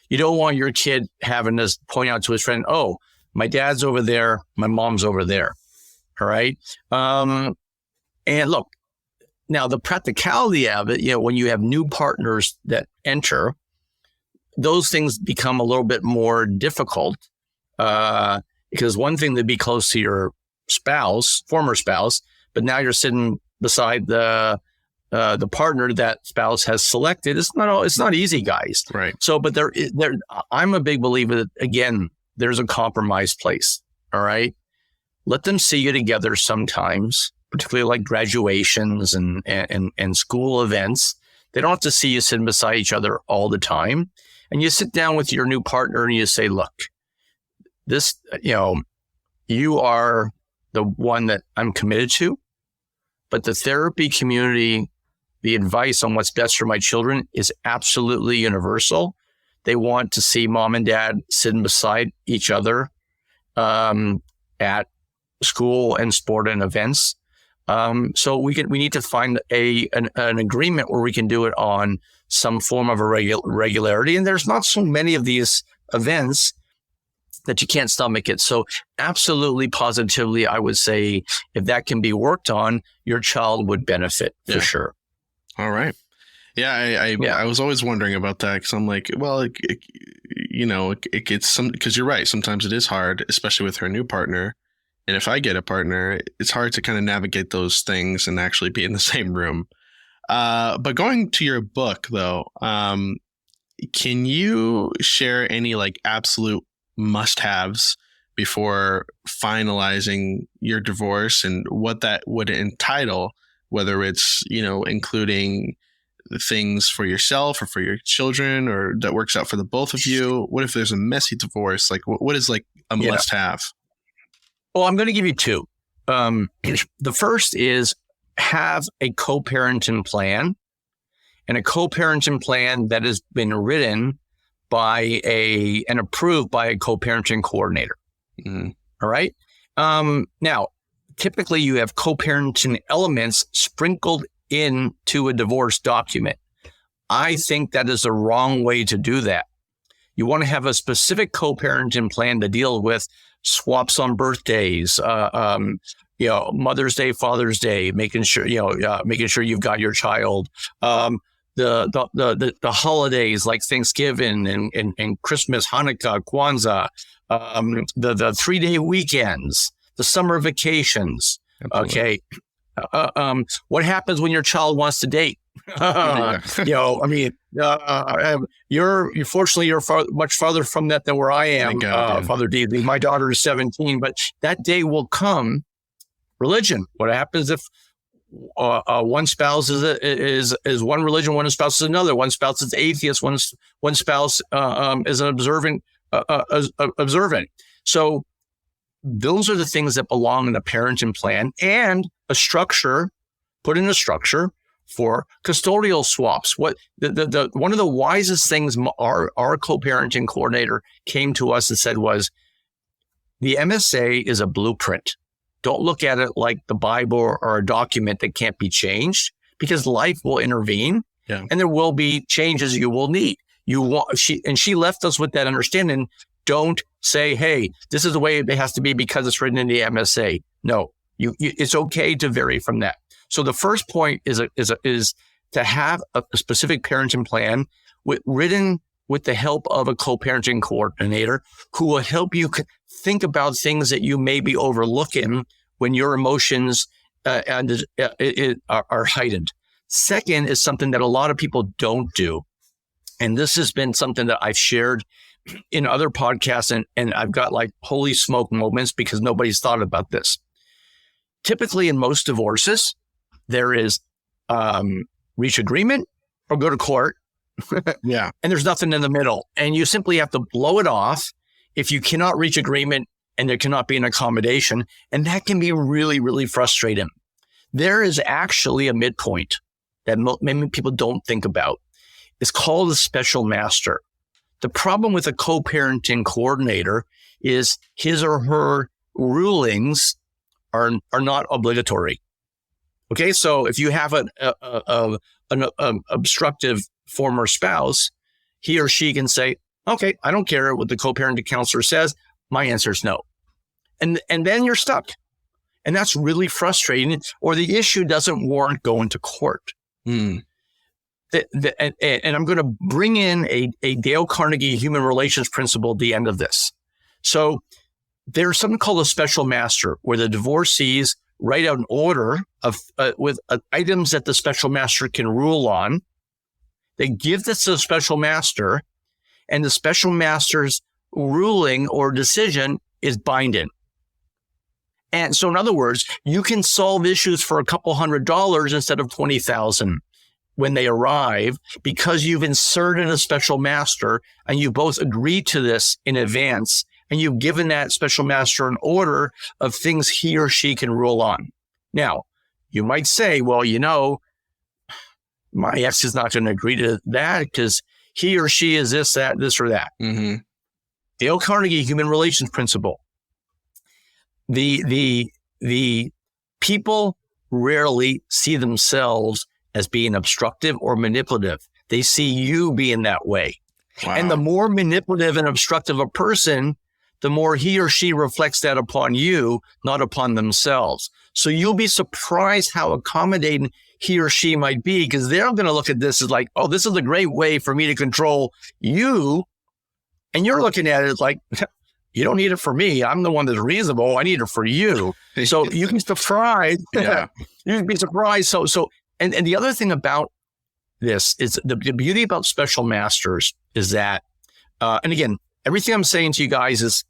You don't want your kid having to point out to his friend, oh, my dad's over there, my mom's over there. All right. And look, now the practicality of it, when you have new partners that enter, those things become a little bit more difficult. Because one thing to be close to your former spouse, but now you're sitting beside the partner that spouse has selected. It's not easy, guys. Right. So, but I'm a big believer that, again, there's a compromise place. All right. Let them see you together sometimes, particularly like graduations and school events. They don't have to see you sitting beside each other all the time. And you sit down with your new partner and you say, look, this, you are the one that I'm committed to, but the therapy community, the advice on what's best for my children is absolutely universal. They want to see mom and dad sitting beside each other at school and sport and events. So we need to find an agreement where we can do it on some form of a regularity. And there's not so many of these events that you can't stomach it. So absolutely, positively, I would say if that can be worked on, your child would benefit for sure. All right. Yeah, I was always wondering about that because I'm like, well, it gets some, because you're right. Sometimes it is hard, especially with her new partner. And if I get a partner, it's hard to kind of navigate those things and actually be in the same room. But going to your book, though, can you share any like absolute must-haves before finalizing your divorce and what that would entitle, whether it's, including things for yourself or for your children, or that works out for the both of you? What if there's a messy divorce? Like what is like a must-have? Well, I'm going to give you two. The first is have a co-parenting plan, and a co-parenting plan that has been written by and approved by a co-parenting coordinator. Mm-hmm. All right. Now, typically you have co-parenting elements sprinkled into a divorce document. I think that is the wrong way to do that. You want to have a specific co-parenting plan to deal with swaps on birthdays, Mother's Day, Father's Day, making sure you've got your child, the holidays like Thanksgiving and Christmas, Hanukkah, Kwanzaa, the 3-day weekends, the summer vacations. Absolutely. Okay. What happens when your child wants to date? You're fortunately much farther from that than where I am, Father D. My daughter is 17, but that day will come. Religion. What happens if one spouse is one religion, one spouse is another, one spouse is atheist, one spouse is an observant. So those are the things that belong in a parenting plan, and a structure, put in a structure for custodial swaps. What the one of the wisest things our co-parenting coordinator came to us and said was, the MSA is a blueprint. Don't look at it like the Bible or a document that can't be changed, because life will intervene and there will be changes you will need. She left us with that understanding. Don't say, hey, this is the way it has to be because it's written in the MSA. No, it's okay to vary from that. So the first point is to have a specific parenting plan written with the help of a co-parenting coordinator who will help you think about things that you may be overlooking when your emotions are heightened. Second is something that a lot of people don't do. And this has been something that I've shared in other podcasts, and I've got like holy smoke moments because nobody's thought about this. Typically in most divorces, there is reach agreement or go to court. And there's nothing in the middle. And you simply have to blow it off if you cannot reach agreement and there cannot be an accommodation. And that can be really, really frustrating. There is actually a midpoint that many people don't think about. It's called a special master. The problem with a co-parenting coordinator is his or her rulings are not obligatory. Okay, so if you have an obstructive former spouse, he or she can say, okay, I don't care what the co-parenting counselor says. My answer is no. And then you're stuck. And that's really frustrating, or the issue doesn't warrant going to court. And I'm going to bring in a Dale Carnegie human relations principle at the end of this. So there's something called a special master, where the divorcees write out an order of with items that the special master can rule on. They give this to the special master, and the special master's ruling or decision is binding. And so in other words, you can solve issues for a couple $100 instead of $20,000 when they arrive, because you've inserted a special master and you both agreed to this in advance, and you've given that special master an order of things he or she can rule on. Now, you might say, well, my ex is not going to agree to that because he or she is this, that, this, or that. Mm-hmm. Dale Carnegie human relations principle. The people rarely see themselves as being obstructive or manipulative. They see you being that way. Wow. And the more manipulative and obstructive a person, the more he or she reflects that upon you, not upon themselves. So you'll be surprised how accommodating he or she might be, because they're going to look at this as like, oh, this is a great way for me to control you. And you're looking at it like, you don't need it for me. I'm the one that's reasonable. I need it for you. So you can be surprised. Yeah. You can be surprised. And the other thing about this is the beauty about special masters is that, and again, everything I'm saying to you guys is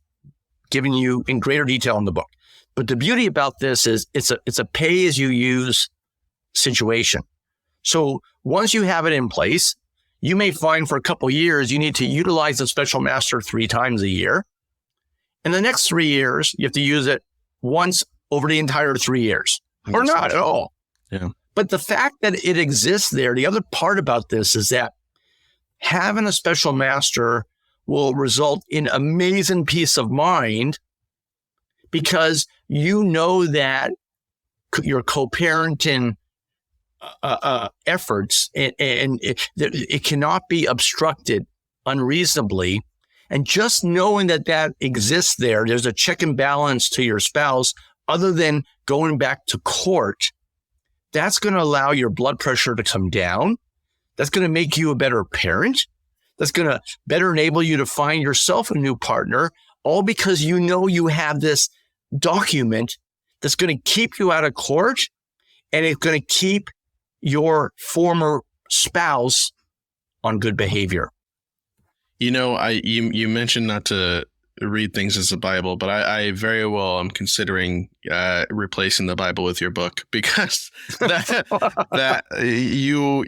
giving you in greater detail in the book. But the beauty about this is it's a pay as you use situation. So once you have it in place, you may find for a couple of years, you need to utilize the special master 3 times a year. In the next 3 years, you have to use it once over the entire 3 years, or not at all. Yeah. But the fact that it exists there, the other part about this is that having a special master will result in amazing peace of mind, because you know that your co-parenting efforts and it cannot be obstructed unreasonably. And just knowing that exists there's a check and balance to your spouse other than going back to court. That's going to allow your blood pressure to come down. That's going to make you a better parent. That's going to better enable you to find yourself a new partner, all because you know you have this document that's going to keep you out of court, and it's going to keep your former spouse on good behavior. You know, you mentioned not to read things as the Bible, but I very well am considering replacing the Bible with your book, because you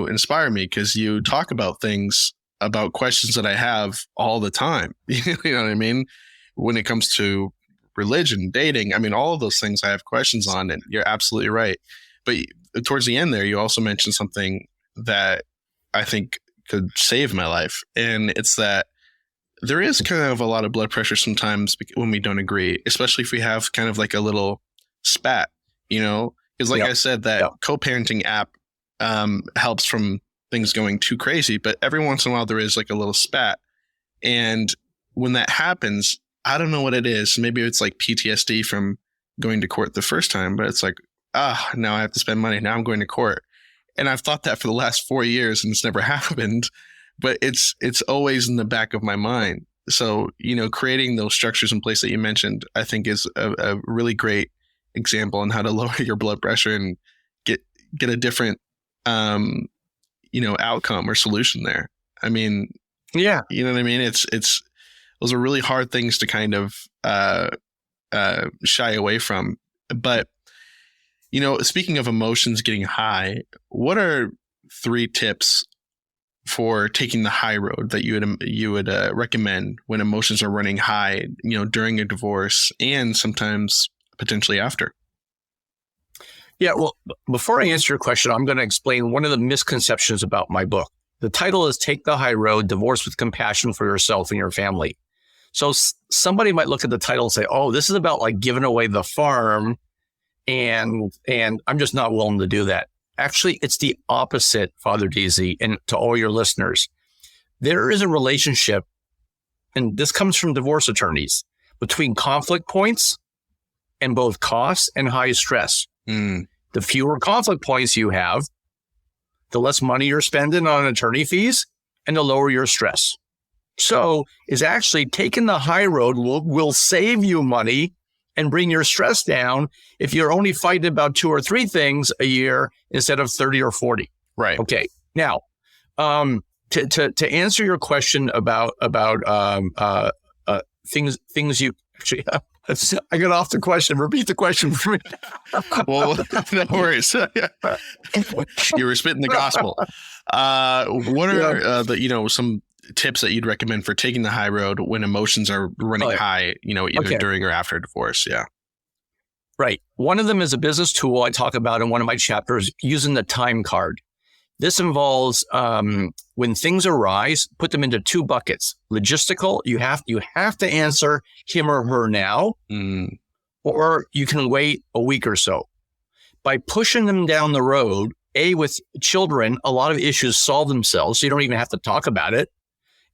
inspire me, because you talk about things, about questions that I have all the time. You know what I mean? When it comes to religion, dating, I mean, all of those things I have questions on, and you're absolutely right. But towards the end there, you also mentioned something that I think could save my life. And it's that there is kind of a lot of blood pressure sometimes when we don't agree, especially if we have kind of like a little spat, you know, because like I said, that co-parenting app helps from things going too crazy, but every once in a while there is like a little spat. And when that happens, I don't know what it is. Maybe it's like PTSD from going to court the first time, but it's like, now I have to spend money. Now I'm going to court. And I've thought that for the last 4 years and it's never happened, but it's always in the back of my mind. So, you know, creating those structures in place that you mentioned, I think is a really great example on how to lower your blood pressure and get a different, outcome or solution there. I mean, yeah, you know what I mean? It's those are really hard things to kind of shy away from. But, you know, speaking of emotions getting high, what are 3 tips for taking the high road that you would recommend when emotions are running high, you know, during a divorce and sometimes potentially after? Yeah, well, before I answer your question, I'm going to explain one of the misconceptions about my book. The title is Take the High Road, Divorce with Compassion for Yourself and Your Family. So somebody might look at the title and say, oh, this is about like giving away the farm, and I'm just not willing to do that. Actually, it's the opposite, Father DZ, and to all your listeners. There is a relationship, and this comes from divorce attorneys, between conflict points and both costs and high stress. The fewer conflict points you have, the less money you're spending on attorney fees, and the lower your stress. So is actually taking the high road will save you money and bring your stress down if you're only fighting about 2 or 3 things a year instead of 30 or 40. Right. Okay. Now, to answer your question about things you actually. I got off the question. Repeat the question for me. Well, no worries. You were spitting the gospel. What are some tips that you'd recommend for taking the high road when emotions are running high, you know, either during or after divorce? Yeah. Right. One of them is a business tool I talk about in one of my chapters, using the time card. This involves when things arise, put them into 2 buckets. Logistical, you have to answer him or her now, or you can wait a week or so. By pushing them down the road, with children, a lot of issues solve themselves, so you don't even have to talk about it.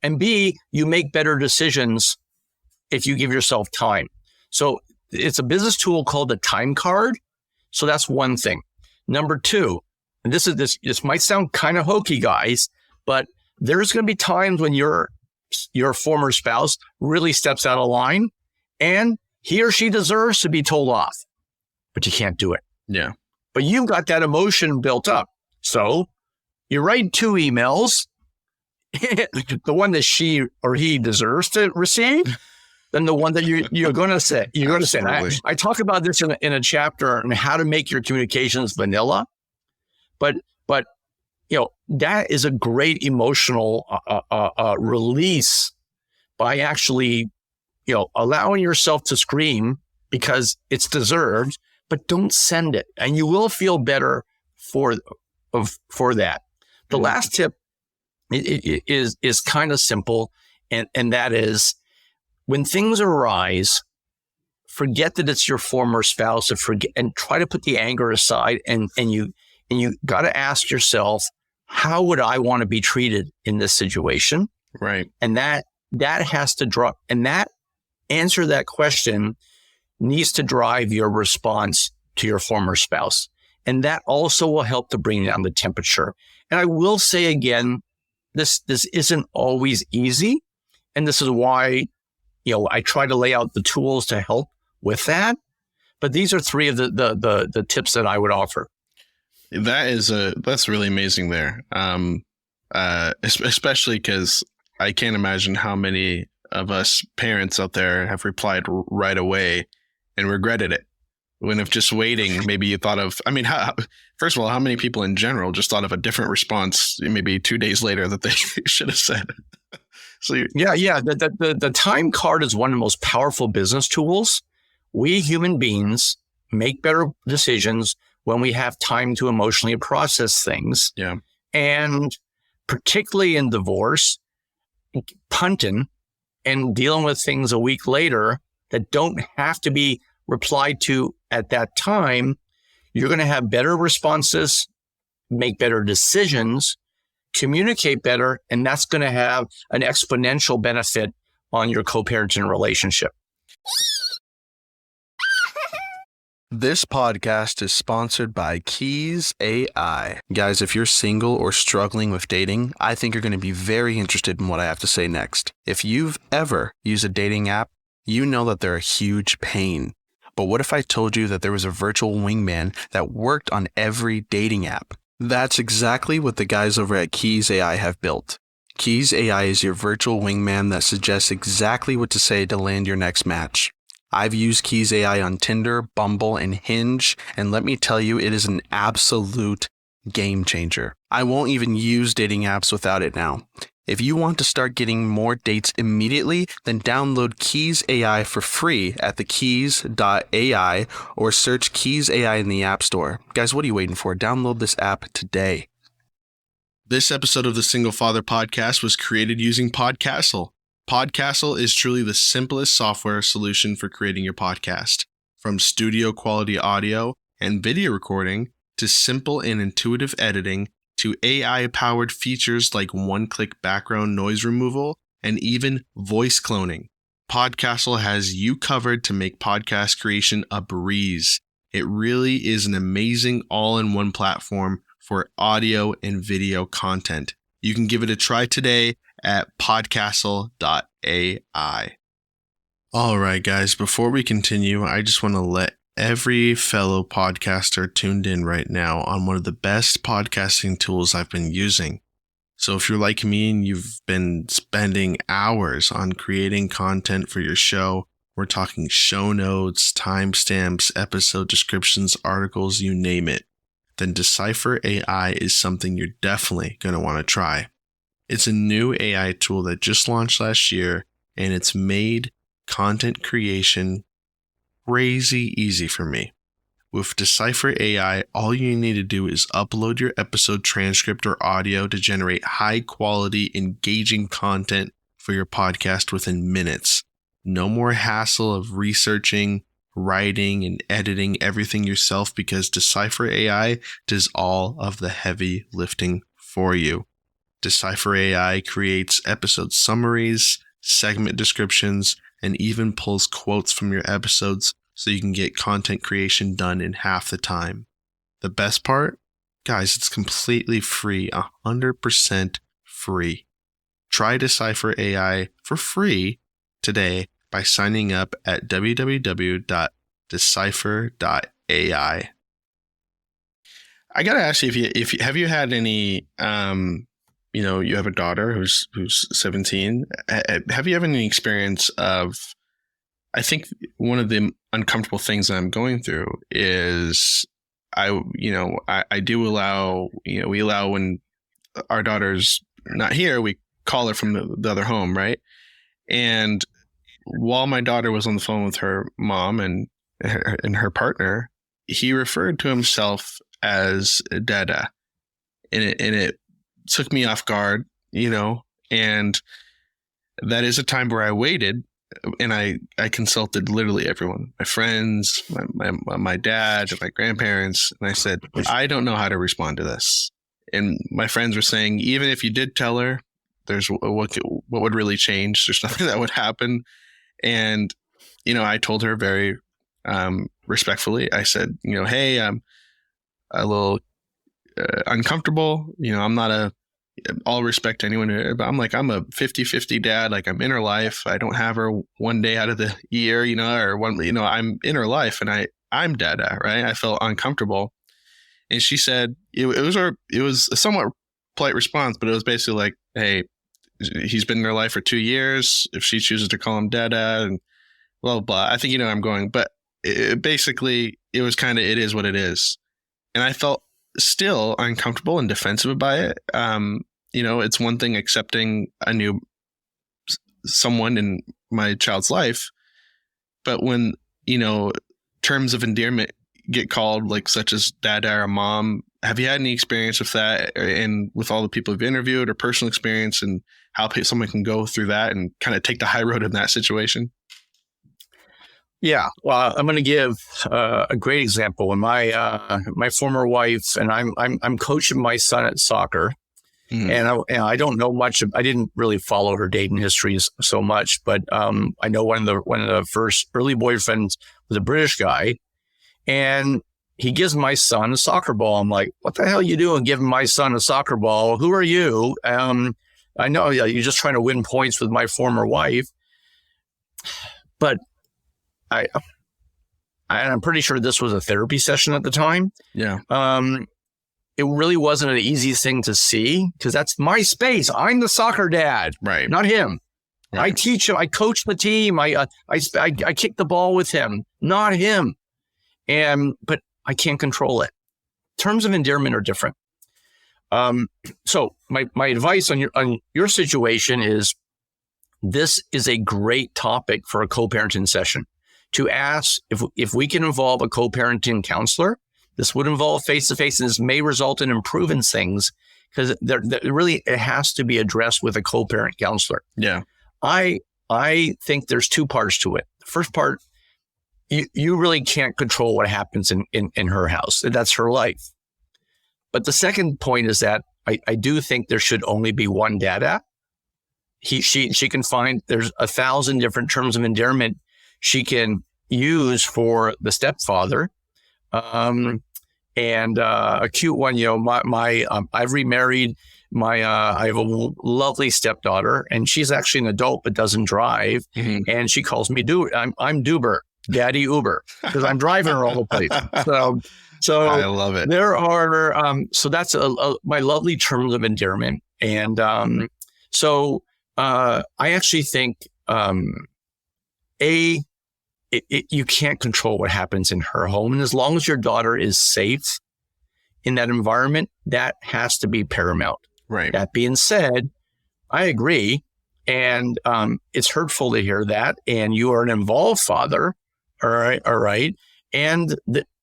And B, you make better decisions if you give yourself time. So it's a business tool called the time card. So that's one thing. Number two, and this might sound kind of hokey, guys, but there's going to be times when your former spouse really steps out of line and he or she deserves to be told off, but you can't do it. Yeah. But you've got that emotion built up. So you write 2 emails, the one that she or he deserves to receive, then the one that you're going to say. You're going to say. I talk about this in a chapter on how to make your communications vanilla, but that is a great emotional release by actually allowing yourself to scream because it's deserved, but don't send it, and you will feel better for that. The last tip is kind of simple, and that is, when things arise, forget that it's your former spouse, and try to put the anger aside, and you got to ask yourself, how would I want to be treated in this situation? Right. And that has to drop, and that answer that question needs to drive your response to your former spouse. And that also will help to bring down the temperature. And I will say again, this isn't always easy. And this is why, I try to lay out the tools to help with that. But these are 3 of the tips that I would offer. That's really amazing there. Especially because I can't imagine how many of us parents out there have replied right away and regretted it. When if just waiting, maybe you thought of, first of all, how many people in general just thought of a different response maybe 2 days later that they should have said? So the time card is one of the most powerful business tools. We human beings make better decisions when we have time to emotionally process things. Yeah. And particularly in divorce, punting and dealing with things a week later that don't have to be replied to at that time, you're going to have better responses, make better decisions, communicate better, and that's going to have an exponential benefit on your co-parenting relationship. This podcast is sponsored by Keys AI. Guys, if you're single or struggling with dating, I think you're going to be very interested in what I have to say next. If you've ever used a dating app, you know that they're a huge pain. But what if I told you that there was a virtual wingman that worked on every dating app? That's exactly what the guys over at Keys AI have built. Keys AI is your virtual wingman that suggests exactly what to say to land your next match. I've used Keys AI on Tinder, Bumble, and Hinge, and let me tell you, it is an absolute game changer. I won't even use dating apps without it now. If you want to start getting more dates immediately, then download Keys AI for free at thekeys.ai or search Keys AI in the App Store. Guys, what are you waiting for? Download this app today. This episode of the Single Father Podcast was created using Podcastle. Podcastle is truly the simplest software solution for creating your podcast. From studio quality audio and video recording to simple and intuitive editing to AI-powered features like one-click background noise removal and even voice cloning. Podcastle has you covered to make podcast creation a breeze. It really is an amazing all-in-one platform for audio and video content. You can give it a try today at podcastle.ai. All right, guys, before we continue, I just want to let every fellow podcaster tuned in right now on one of the best podcasting tools I've been using. So if you're like me and you've been spending hours on creating content for your show, we're talking show notes, timestamps, episode descriptions, articles, you name it, then Decipher AI is something you're definitely going to want to try. It's a new AI tool that just launched last year, and it's made content creation crazy easy for me. With Decipher AI, all you need to do is upload your episode transcript or audio to generate high-quality, engaging content for your podcast within minutes. No more hassle of researching, writing, and editing everything yourself because Decipher AI does all of the heavy lifting for you. Decipher AI creates episode summaries, segment descriptions, and even pulls quotes from your episodes so you can get content creation done in half the time. The best part? Guys, it's completely free, 100% free. Try Decipher AI for free today by signing up at www.decipher.ai. I gotta ask you, if you have you had any, you have a daughter who's 17. Have you had any experience of? I think one of the uncomfortable things that I'm going through is I do allow, we allow when our daughter's not here, we call her from the other home, right? And while my daughter was on the phone with her mom and her partner, he referred to himself as Dada, and it took me off guard, and that is a time where I waited and I consulted literally everyone, my friends, my dad, my grandparents, and I said, I don't know how to respond to this. And my friends were saying, even if you did tell her, there's what would really change? There's nothing that would happen. And, I told her very respectfully, I said, hey, I'm a little uncomfortable. I'm not all respect to anyone, but I'm a 50-50 dad. Like, I'm in her life. I don't have her one day out of the year, or one, I'm in her life and I'm Dada, right? I felt uncomfortable. And she said, it was a somewhat polite response, but it was basically like, hey, he's been in her life for 2 years. If she chooses to call him Dada and blah, blah, blah. I think you know where I'm going, but basically it was kind of, it is what it is. And I felt still uncomfortable and defensive about it. It's one thing accepting a new someone in my child's life, but when, terms of endearment get called, like such as Dada or mom, have you had any experience with that, and with all the people you've interviewed, or personal experience, and how someone can go through that and kind of take the high road in that situation? Yeah, well, I'm going to give a great example. When my former wife and I'm coaching my son at soccer, and I don't know much. I didn't really follow her dating histories so much, but I know one of the first early boyfriends was a British guy, and he gives my son a soccer ball. I'm like, what the hell are you doing giving my son a soccer ball? Who are you? I know you're just trying to win points with my former wife, but I'm pretty sure this was a therapy session at the time. Yeah. It really wasn't an easy thing to see, because that's my space. I'm the soccer dad, right? Not him. Right. I teach him. I coach the team. I kick the ball with him, not him. But I can't control it. Terms of endearment are different. So my advice on your situation is, this is a great topic for a co-parenting session, to ask if we can involve a co-parenting counselor. This would involve face-to-face, and this may result in improving things, because it has to be addressed with a co-parent counselor. Yeah. I think there's two parts to it. The first part, you really can't control what happens in her house. That's her life. But the second point is that I do think there should only be one Dada. She can find, there's 1,000 different terms of endearment she can use for the stepfather. And a cute one, I've remarried I have a lovely stepdaughter, and she's actually an adult but doesn't drive. Mm-hmm. And she calls me I'm Duber, Daddy Uber, because I'm driving her all the place. So I love it. There are, so that's my lovely terms of endearment. And so I actually think, you can't control what happens in her home. And as long as your daughter is safe in that environment, that has to be paramount. Right. That being said, I agree. And it's hurtful to hear that. And you are an involved father. All right. And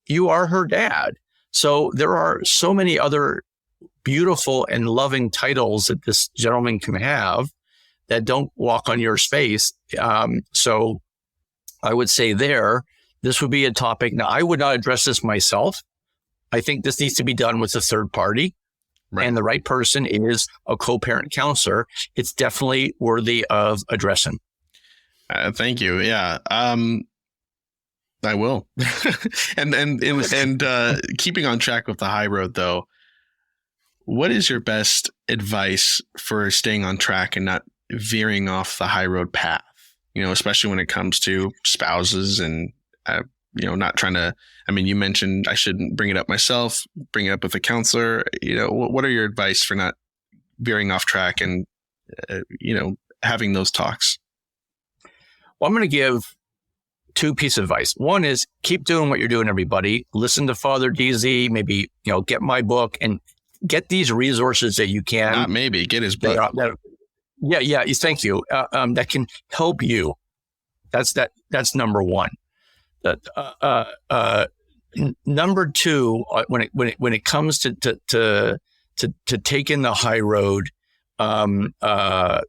you are her dad. So there are so many other beautiful and loving titles that this gentleman can have that don't walk on your space. So I would say this would be a topic. Now, I would not address this myself. I think this needs to be done with a third party. and the right person is a co-parent counselor, it's definitely worthy of addressing. Thank you. Yeah. I will. and keeping on track with the high road, though, what is your best advice for staying on track and not veering off the high road path? Especially when it comes to spouses and, not trying to, you mentioned I shouldn't bring it up myself, bring it up with a counselor. What are your advice for not veering off track and, having those talks? Well, I'm going to give two pieces of advice. One is keep doing what you're doing, everybody. Listen to Father DZ, maybe, get my book and get these resources that you can. Not maybe, get his book. Yeah. Thank you. That can help you. That's number one. Number two, when it comes to taking the high road, I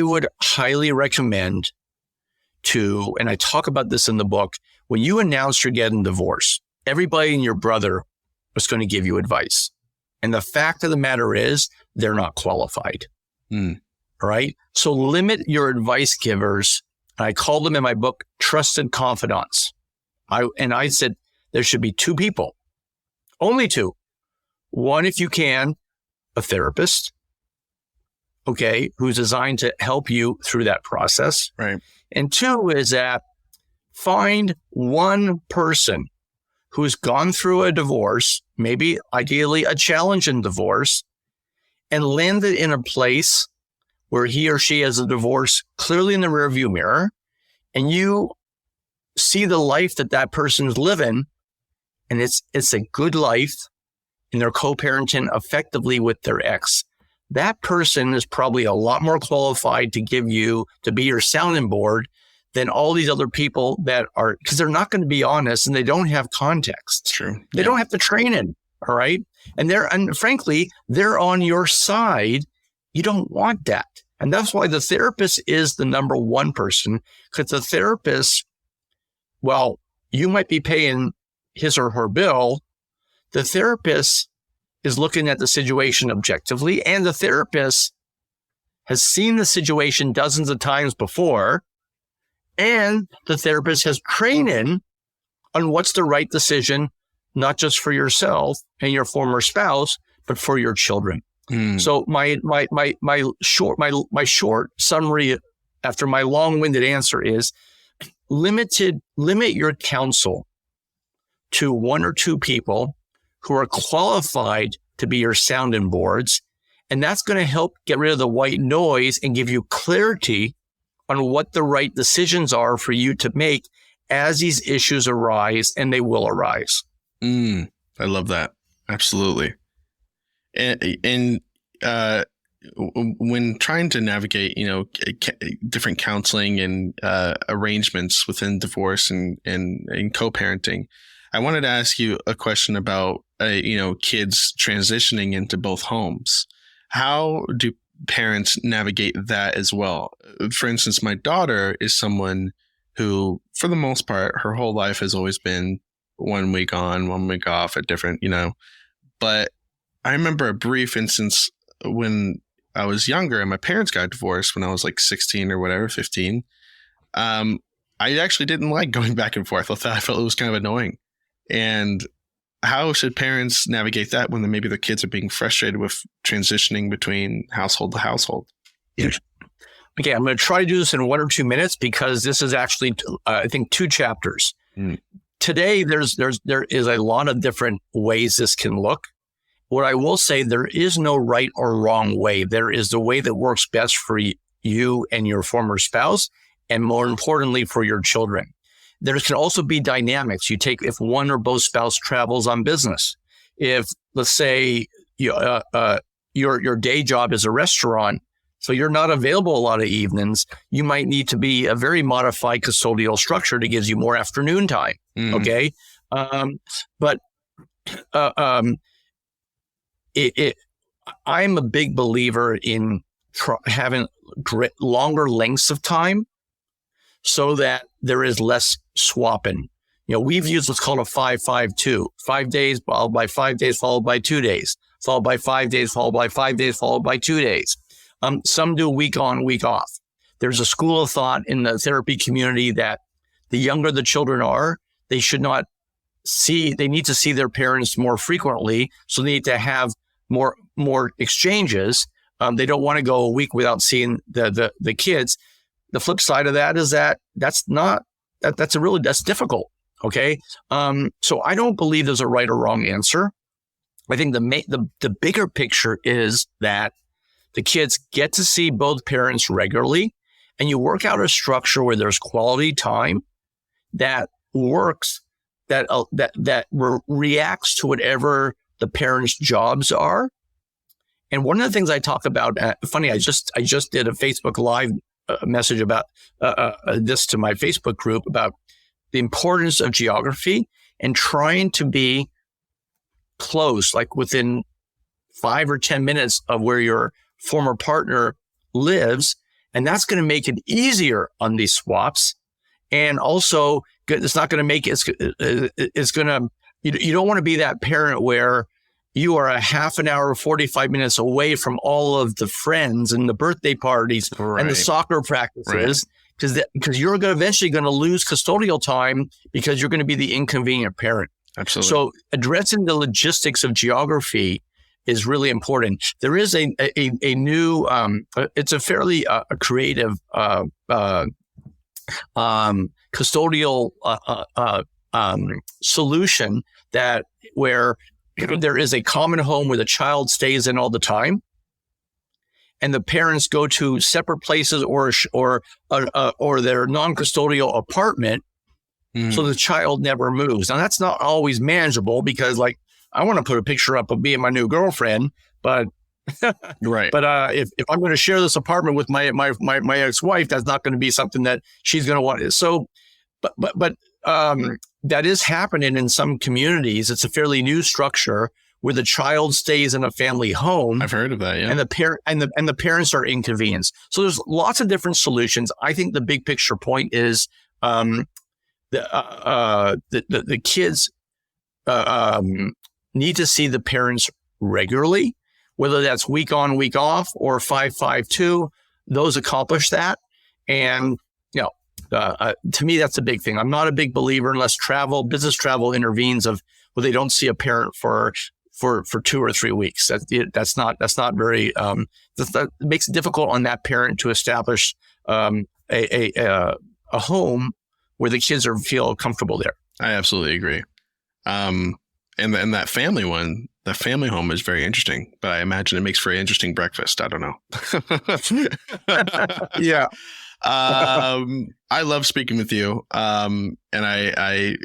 would highly recommend and I talk about this in the book, when you announce you're getting divorced, everybody and your brother is going to give you advice. And the fact of the matter is, they're not qualified. All right. So limit your advice givers. I call them in my book, trusted confidants. I said there should be two people, only two. One, if you can, a therapist, okay, who's designed to help you through that process. Right. And two is that find one person who's gone through a divorce, maybe ideally a challenging divorce, and landed in a place where he or she has a divorce clearly in the rearview mirror, and you see the life that person's living, and it's a good life, and they're co-parenting effectively with their ex. That person is probably a lot more qualified to be your sounding board than all these other people that are, because they're not going to be honest and they don't have context. True. They don't have the training. All right. And frankly, they're on your side. You don't want that. And that's why the therapist is the number one person, because the therapist, well, you might be paying his or her bill. The therapist is looking at the situation objectively, and the therapist has seen the situation dozens of times before, and the therapist has training on what's the right decision, not just for yourself and your former spouse, but for your children. So my short summary after my long-winded answer is limit your counsel to one or two people who are qualified to be your sounding boards. And that's going to help get rid of the white noise and give you clarity on what the right decisions are for you to make as these issues arise, and they will arise. I love that. Absolutely. And when trying to navigate, different counseling and arrangements within divorce and co-parenting, I wanted to ask you a question about, kids transitioning into both homes. How do parents navigate that as well? For instance, my daughter is someone who, for the most part, her whole life has always been 1 week on, 1 week off at different, but I remember a brief instance when I was younger and my parents got divorced when I was like 16 or whatever, 15. I actually didn't like going back and forth. I felt it was kind of annoying. And how should parents navigate that when maybe their kids are being frustrated with transitioning between household to household? Yeah. Okay, I'm going to try to do this in 1 or 2 minutes because this is actually, I think, 2 chapters. Today, there is a lot of different ways this can look. What I will say, there is no right or wrong way. There is the way that works best for you and your former spouse, and more importantly, for your children. There can also be dynamics. You take if one or both spouse travels on business. If, let's say, your day job is a restaurant, so you're not available a lot of evenings, you might need to be a very modified custodial structure that gives you more afternoon time. Okay, but I'm a big believer in having longer lengths of time so that there is less swapping. We've used what's called a 5-5-2, 5 days followed by 5 days, followed by 2 days, followed by 5 days, followed by 5 days, followed by 2 days. Some do week on, week off. There's a school of thought in the therapy community that the younger the children are, they need to see their parents more frequently. So they need to have more exchanges. They don't want to go a week without seeing the kids. The flip side of that is that's difficult. Okay. So I don't believe there's a right or wrong answer. I think the bigger picture is that the kids get to see both parents regularly, and you work out a structure where there's quality time that works, that reacts to whatever the parents' jobs are. And one of the things I talk about, funny, I just did a Facebook Live message about this to my Facebook group about the importance of geography and trying to be close, like within 5 or 10 minutes of where your former partner lives. And that's going to make it easier on these swaps. And also, it's not going to make it's going to, you don't want to be that parent where you are a half an hour, 45 minutes away from all of the friends and the birthday parties and the soccer practices. Because you're eventually going to lose custodial time because you're going to be the inconvenient parent. Absolutely. So addressing the logistics of geography is really important. There is a new, it's a fairly creative custodial solution that where there is a common home where the child stays in all the time, and the parents go to separate places or their non-custodial apartment, so the child never moves. Now that's not always manageable because, like, I want to put a picture up of me and my new girlfriend, but right. But if I'm going to share this apartment with my ex-wife, that's not going to be something that she's going to want. So, but that is happening in some communities. It's a fairly new structure where the child stays in a family home. I've heard of that, yeah. And the parents are inconvenienced. So there's lots of different solutions. I think the big picture point is the kids need to see the parents regularly, whether that's week on, week off, or 5-5-2. Those accomplish that. And to me, that's a big thing. I'm not a big believer unless business travel intervenes where they don't see a parent for 2 or 3 weeks. That's not very, that makes it difficult on that parent to establish a home where the kids feel comfortable there. I absolutely agree. And that family one, the family home is very interesting, but I imagine it makes for an interesting breakfast. I don't know. Yeah. I love speaking with you. And I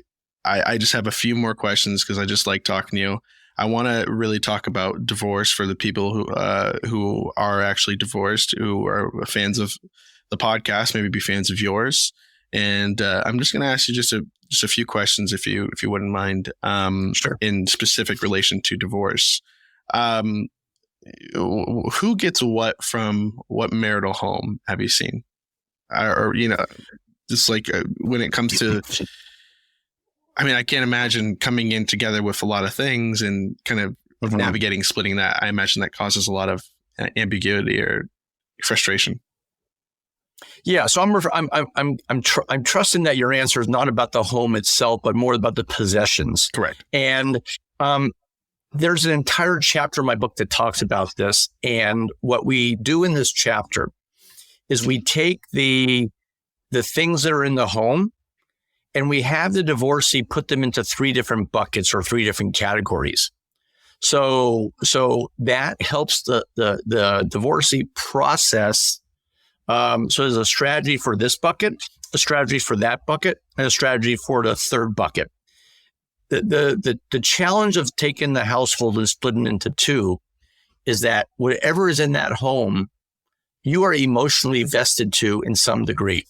just have a few more questions because I just like talking to you. I want to really talk about divorce for the people who are actually divorced, who are fans of the podcast, maybe be fans of yours. And I'm just going to ask you just a few questions, if you wouldn't mind, Sure. In specific relation to divorce. Who gets what from what marital home have you seen? Or just like when it comes to, I mean, I can't imagine coming in together with a lot of things and kind of navigating, splitting that. I imagine that causes a lot of ambiguity or frustration. Yeah, so I'm trusting that your answer is not about the home itself, but more about the possessions. Correct. And there's an entire chapter in my book that talks about this. And what we do in this chapter is we take the things that are in the home, and we have the divorcee put them into 3 different buckets or 3 different categories. So that helps the divorcee process. So there's a strategy for this bucket, a strategy for that bucket, and a strategy for the 3rd bucket. The challenge of taking the household and splitting into 2 is that whatever is in that home, you are emotionally vested to in some degree.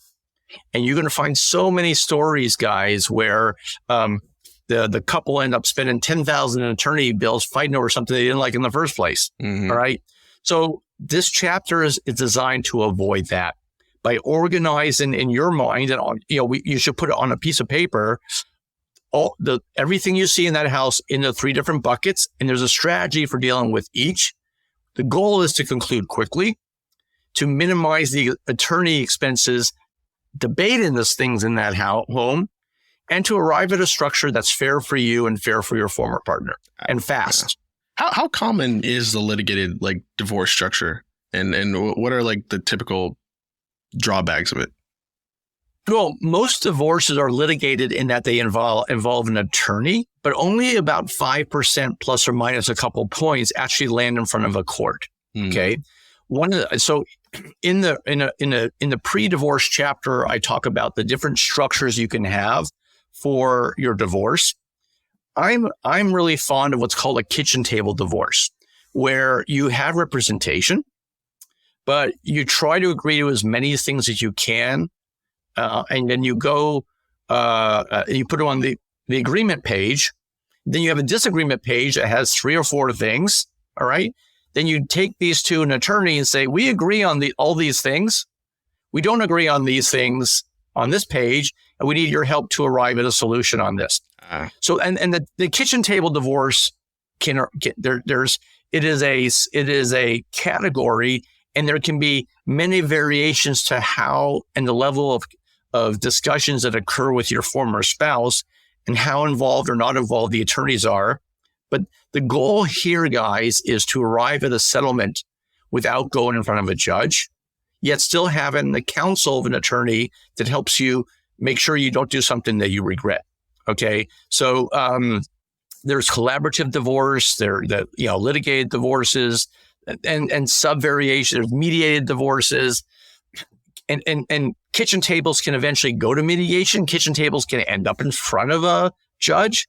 And you're going to find so many stories, guys, where the couple end up spending $10,000 in attorney bills fighting over something they didn't like in the first place. Mm-hmm. All right. So this chapter is designed to avoid that by organizing in your mind, and you should put it on a piece of paper, everything you see in that house into 3 different buckets, and there's a strategy for dealing with each. The goal is to conclude quickly, to minimize the attorney expenses debating these things in that home, and to arrive at a structure that's fair for you and fair for your former partner and fast. How common is the litigated like divorce structure, and what are like the typical drawbacks of it? Well, most divorces are litigated in that they involve an attorney, but only about 5% plus or minus a couple points actually land in front of a court. Okay. So in the pre-divorce chapter, I talk about the different structures you can have for your divorce. I'm really fond of what's called a kitchen table divorce, where you have representation, but you try to agree to as many things as you can. And then you go, you put it on the agreement page. Then you have a disagreement page that has 3 or 4 things. All right. Then you take these to an attorney and say, we agree on all these things. We don't agree on these things on this page, and we need your help to arrive at a solution on this. So, and the kitchen table divorce it is a category, and there can be many variations to how and the level of discussions that occur with your former spouse and how involved or not involved the attorneys are. But the goal here, guys, is to arrive at a settlement without going in front of a judge, yet still having the counsel of an attorney that helps you make sure you don't do something that you regret. Okay. So, there's collaborative divorce, litigated divorces and sub variations, there's mediated divorces. And kitchen tables can eventually go to mediation. Kitchen tables can end up in front of a judge,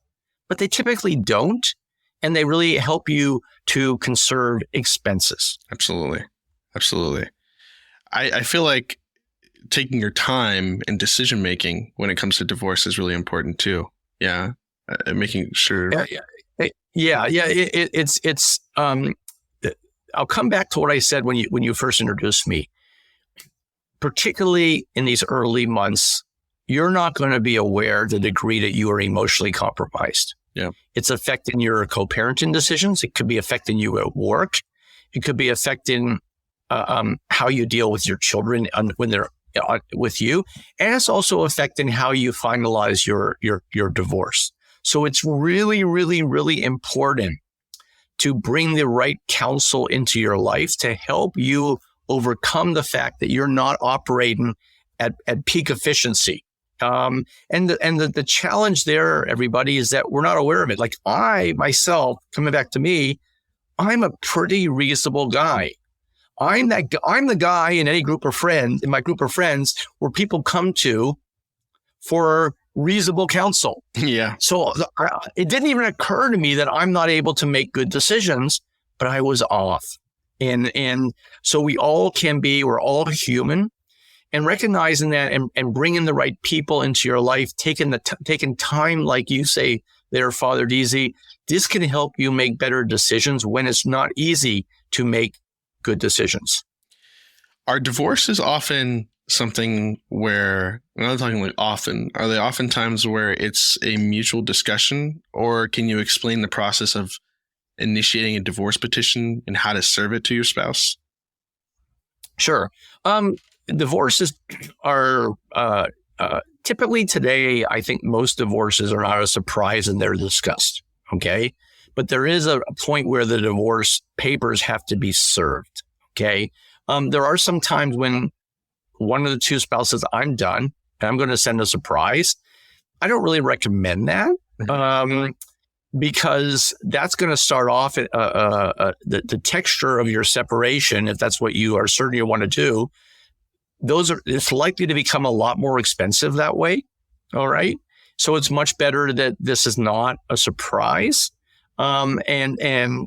but they typically don't. And they really help you to conserve expenses. Absolutely. Absolutely. I feel like taking your time in decision making when it comes to divorce is really important too. Yeah. Making sure. It's I'll come back to what I said when you first introduced me. Particularly in these early months, you're not going to be aware the degree that you are emotionally compromised. Yeah. It's affecting your co-parenting decisions. It could be affecting you at work. It could be affecting how you deal with your children when they're with you. And it's also affecting how you finalize your divorce. So it's really, really, really important to bring the right counsel into your life to help you overcome the fact that you're not operating at peak efficiency. And the challenge there, everybody, is that we're not aware of it. Like I, myself, coming back to me, I'm a pretty reasonable guy. I'm the guy in my group of friends, where people come to for reasonable counsel. Yeah. So it didn't even occur to me that I'm not able to make good decisions, but I was off. And so we all can be, we're all human, and recognizing that and bringing the right people into your life, taking time, like you say there, Father DZ, this can help you make better decisions when it's not easy to make good decisions. Are divorces often something where, I'm not talking like often, are they often times where it's a mutual discussion, or can you explain the process of initiating a divorce petition and how to serve it to your spouse? Sure. Divorces are typically today, I think most divorces are not a surprise and they're discussed. Okay. But there is a point where the divorce papers have to be served. Okay. There are some times when one of the two spouses, I'm done, and I'm going to send a surprise. I don't really recommend that. Because that's going to start off the texture of your separation, if that's what you are certain you want to do. It's likely to become a lot more expensive that way. All right. So it's much better that this is not a surprise. And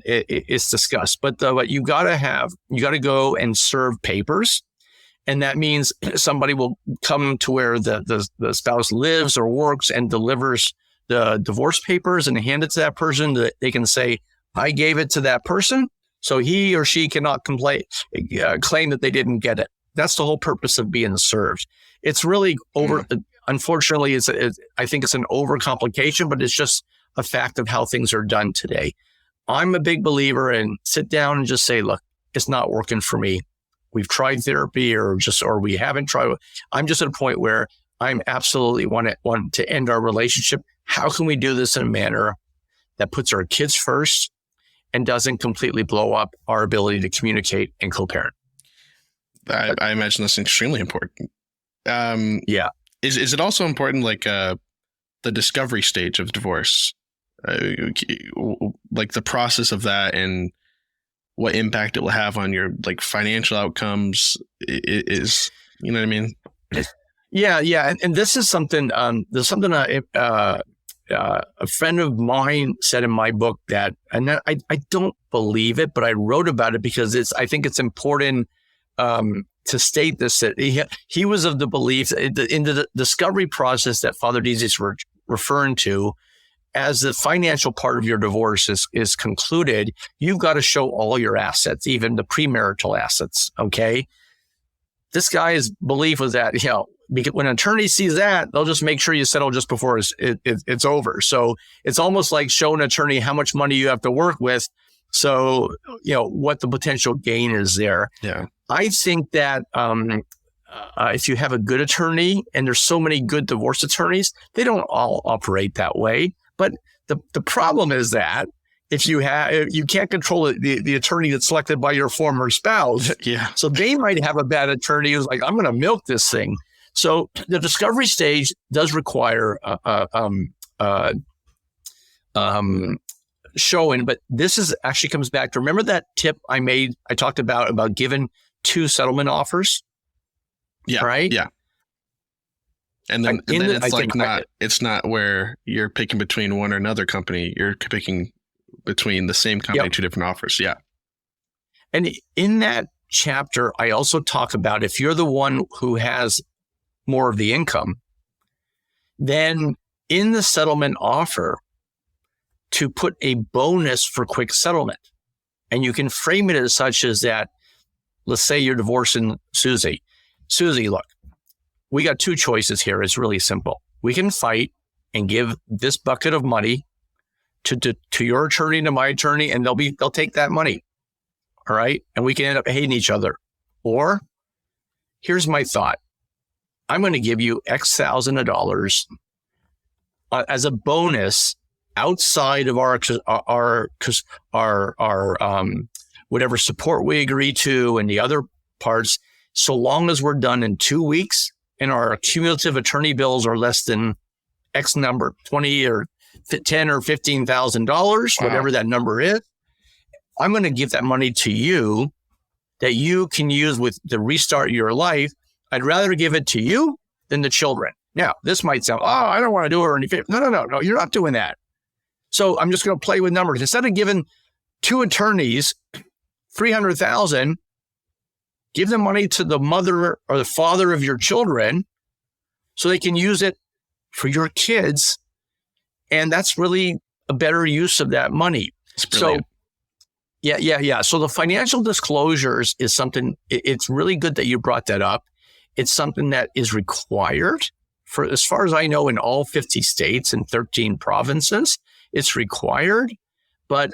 it's discussed, but you got to go and serve papers. And that means somebody will come to where the spouse lives or works and delivers the divorce papers and hand it to that person. That they can say, I gave it to that person, so he or she cannot claim that they didn't get it. That's the whole purpose of being served. It's really unfortunately, I think it's an overcomplication, but it's just a fact of how things are done today. I'm a big believer in sit down and just say, look, it's not working for me. We've tried therapy or we haven't tried. I'm just at a point where I'm absolutely want to end our relationship. How can we do this in a manner that puts our kids first and doesn't completely blow up our ability to communicate and co-parent? I imagine that's extremely important. Yeah. Is it also important, like the discovery stage of divorce, like the process of that and what impact it will have on your like financial outcomes? Is you know what I mean? Yeah, and this is something. There's something a friend of mine said in my book that, and I don't believe it, but I wrote about it because I think it's important to state this. That he was of the belief that in the discovery process that Father Deasy is referring to, as the financial part of your divorce is concluded, you've got to show all your assets, even the premarital assets. Okay, this guy's belief was that because when an attorney sees that, they'll just make sure you settle just before it's over. So it's almost like showing an attorney how much money you have to work with. So, what the potential gain is there. Yeah. I think that if you have a good attorney, and there's so many good divorce attorneys, they don't all operate that way. But the problem is that if you can't control the attorney that's selected by your former spouse. Yeah. So they might have a bad attorney who's like, I'm going to milk this thing. So the discovery stage does require showing, but this actually comes back to, remember that tip I talked about giving 2 settlement offers? Yeah. Right? Yeah. And then it's not where you're picking between one or another company. You're picking between the same company, 2 different offers. Yeah. And in that chapter, I also talk about if you're the one who has more of the income, then in the settlement offer to put a bonus for quick settlement. And you can frame it as such as that, let's say you're divorcing Susie. Susie, look, we got 2 choices here. It's really simple. We can fight and give this bucket of money to your attorney and to my attorney, and they'll take that money. All right. And we can end up hating each other. Or here's my thought. I'm going to give you X thousand of dollars as a bonus outside of our whatever support we agree to and the other parts, so long as we're done in 2 weeks and our cumulative attorney bills are less than X number, 20 or 10 or $15,000, whatever that number is. I'm going to give that money to you that you can use to restart your life. I'd rather give it to you than the children. Now, this might sound, I don't want to do it or anything. No, you're not doing that. So I'm just going to play with numbers. Instead of giving 2 attorneys $300,000, give the money to the mother or the father of your children so they can use it for your kids. And that's really a better use of that money. So yeah. So the financial disclosures is something, it's really good that you brought that up. It's something that is required for, as far as I know, in all 50 states and 13 provinces, it's required. But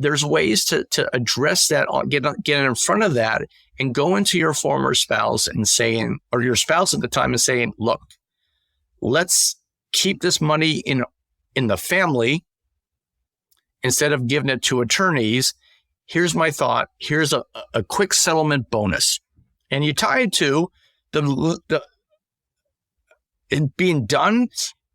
there's ways to address that, get in front of that and go into your former spouse and saying, or your spouse at the time and saying, look, let's keep this money in the family instead of giving it to attorneys. Here's my thought. Here's a quick settlement bonus. And you tie it to it being done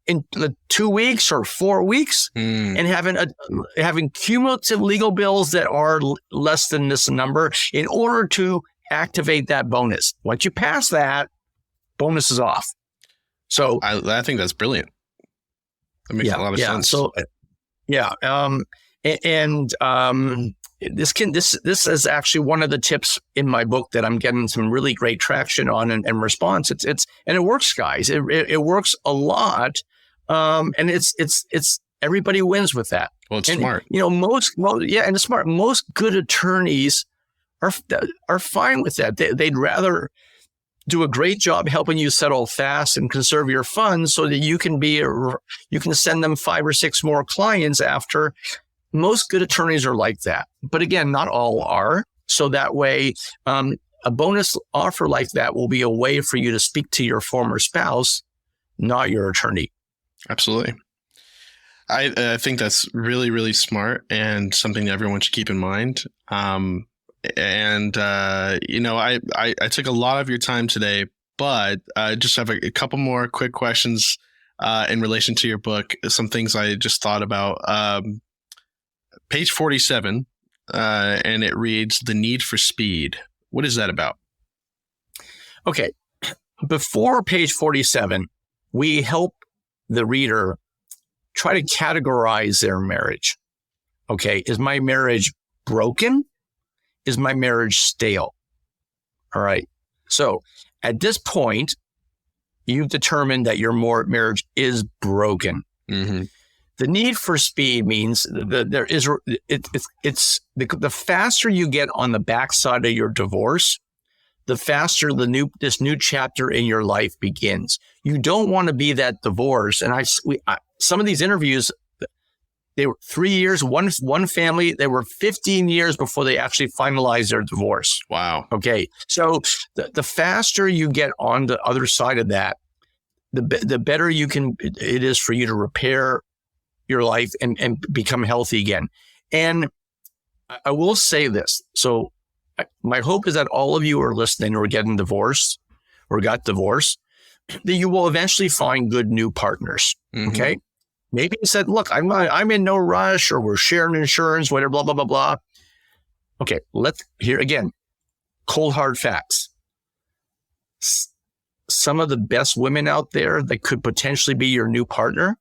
in 2 weeks or 4 weeks and having cumulative legal bills that are less than this number in order to activate that bonus. Once you pass that, bonus is off. So I think that's brilliant. That makes a lot of sense. So this is actually one of the tips in my book that I'm getting some really great traction on and response. And it works, guys. It works a lot. And it's everybody wins with that. Well, it's smart. And it's smart. Most good attorneys are fine with that. They'd rather do a great job helping you settle fast and conserve your funds so that you can send them 5 or 6 more clients after. Most good attorneys are like that. But again, not all are. So that way, a bonus offer like that will be a way for you to speak to your former spouse, not your attorney. Absolutely. I think that's really, really smart and something that everyone should keep in mind. I took a lot of your time today, but I just have a couple more quick questions in relation to your book. Some things I just thought about. Page 47, and it reads, "The Need for Speed." What is that about? Okay. Before page 47, we help the reader try to categorize their marriage. Okay. Is my marriage broken? Is my marriage stale? All right. So at this point, you've determined that your marriage is broken. Mm-hmm. The need for speed means that the faster you get on the backside of your divorce, the faster this new chapter in your life begins. You don't want to be that divorce. And some of these interviews, they were 3 years, one family, they were 15 years before they actually finalized their divorce. Wow. Okay. So the faster you get on the other side of that, the better it is for you to repair your life and become healthy again. And I will say this. So my hope is that all of you are listening who are getting divorced or got divorced, that you will eventually find good new partners. Mm-hmm. Okay. Maybe you said, look, I'm in no rush, or we're sharing insurance, whatever, blah, blah, blah, blah. Okay. Let's hear again, cold hard facts. Some of the best women out there that could potentially be your new partner,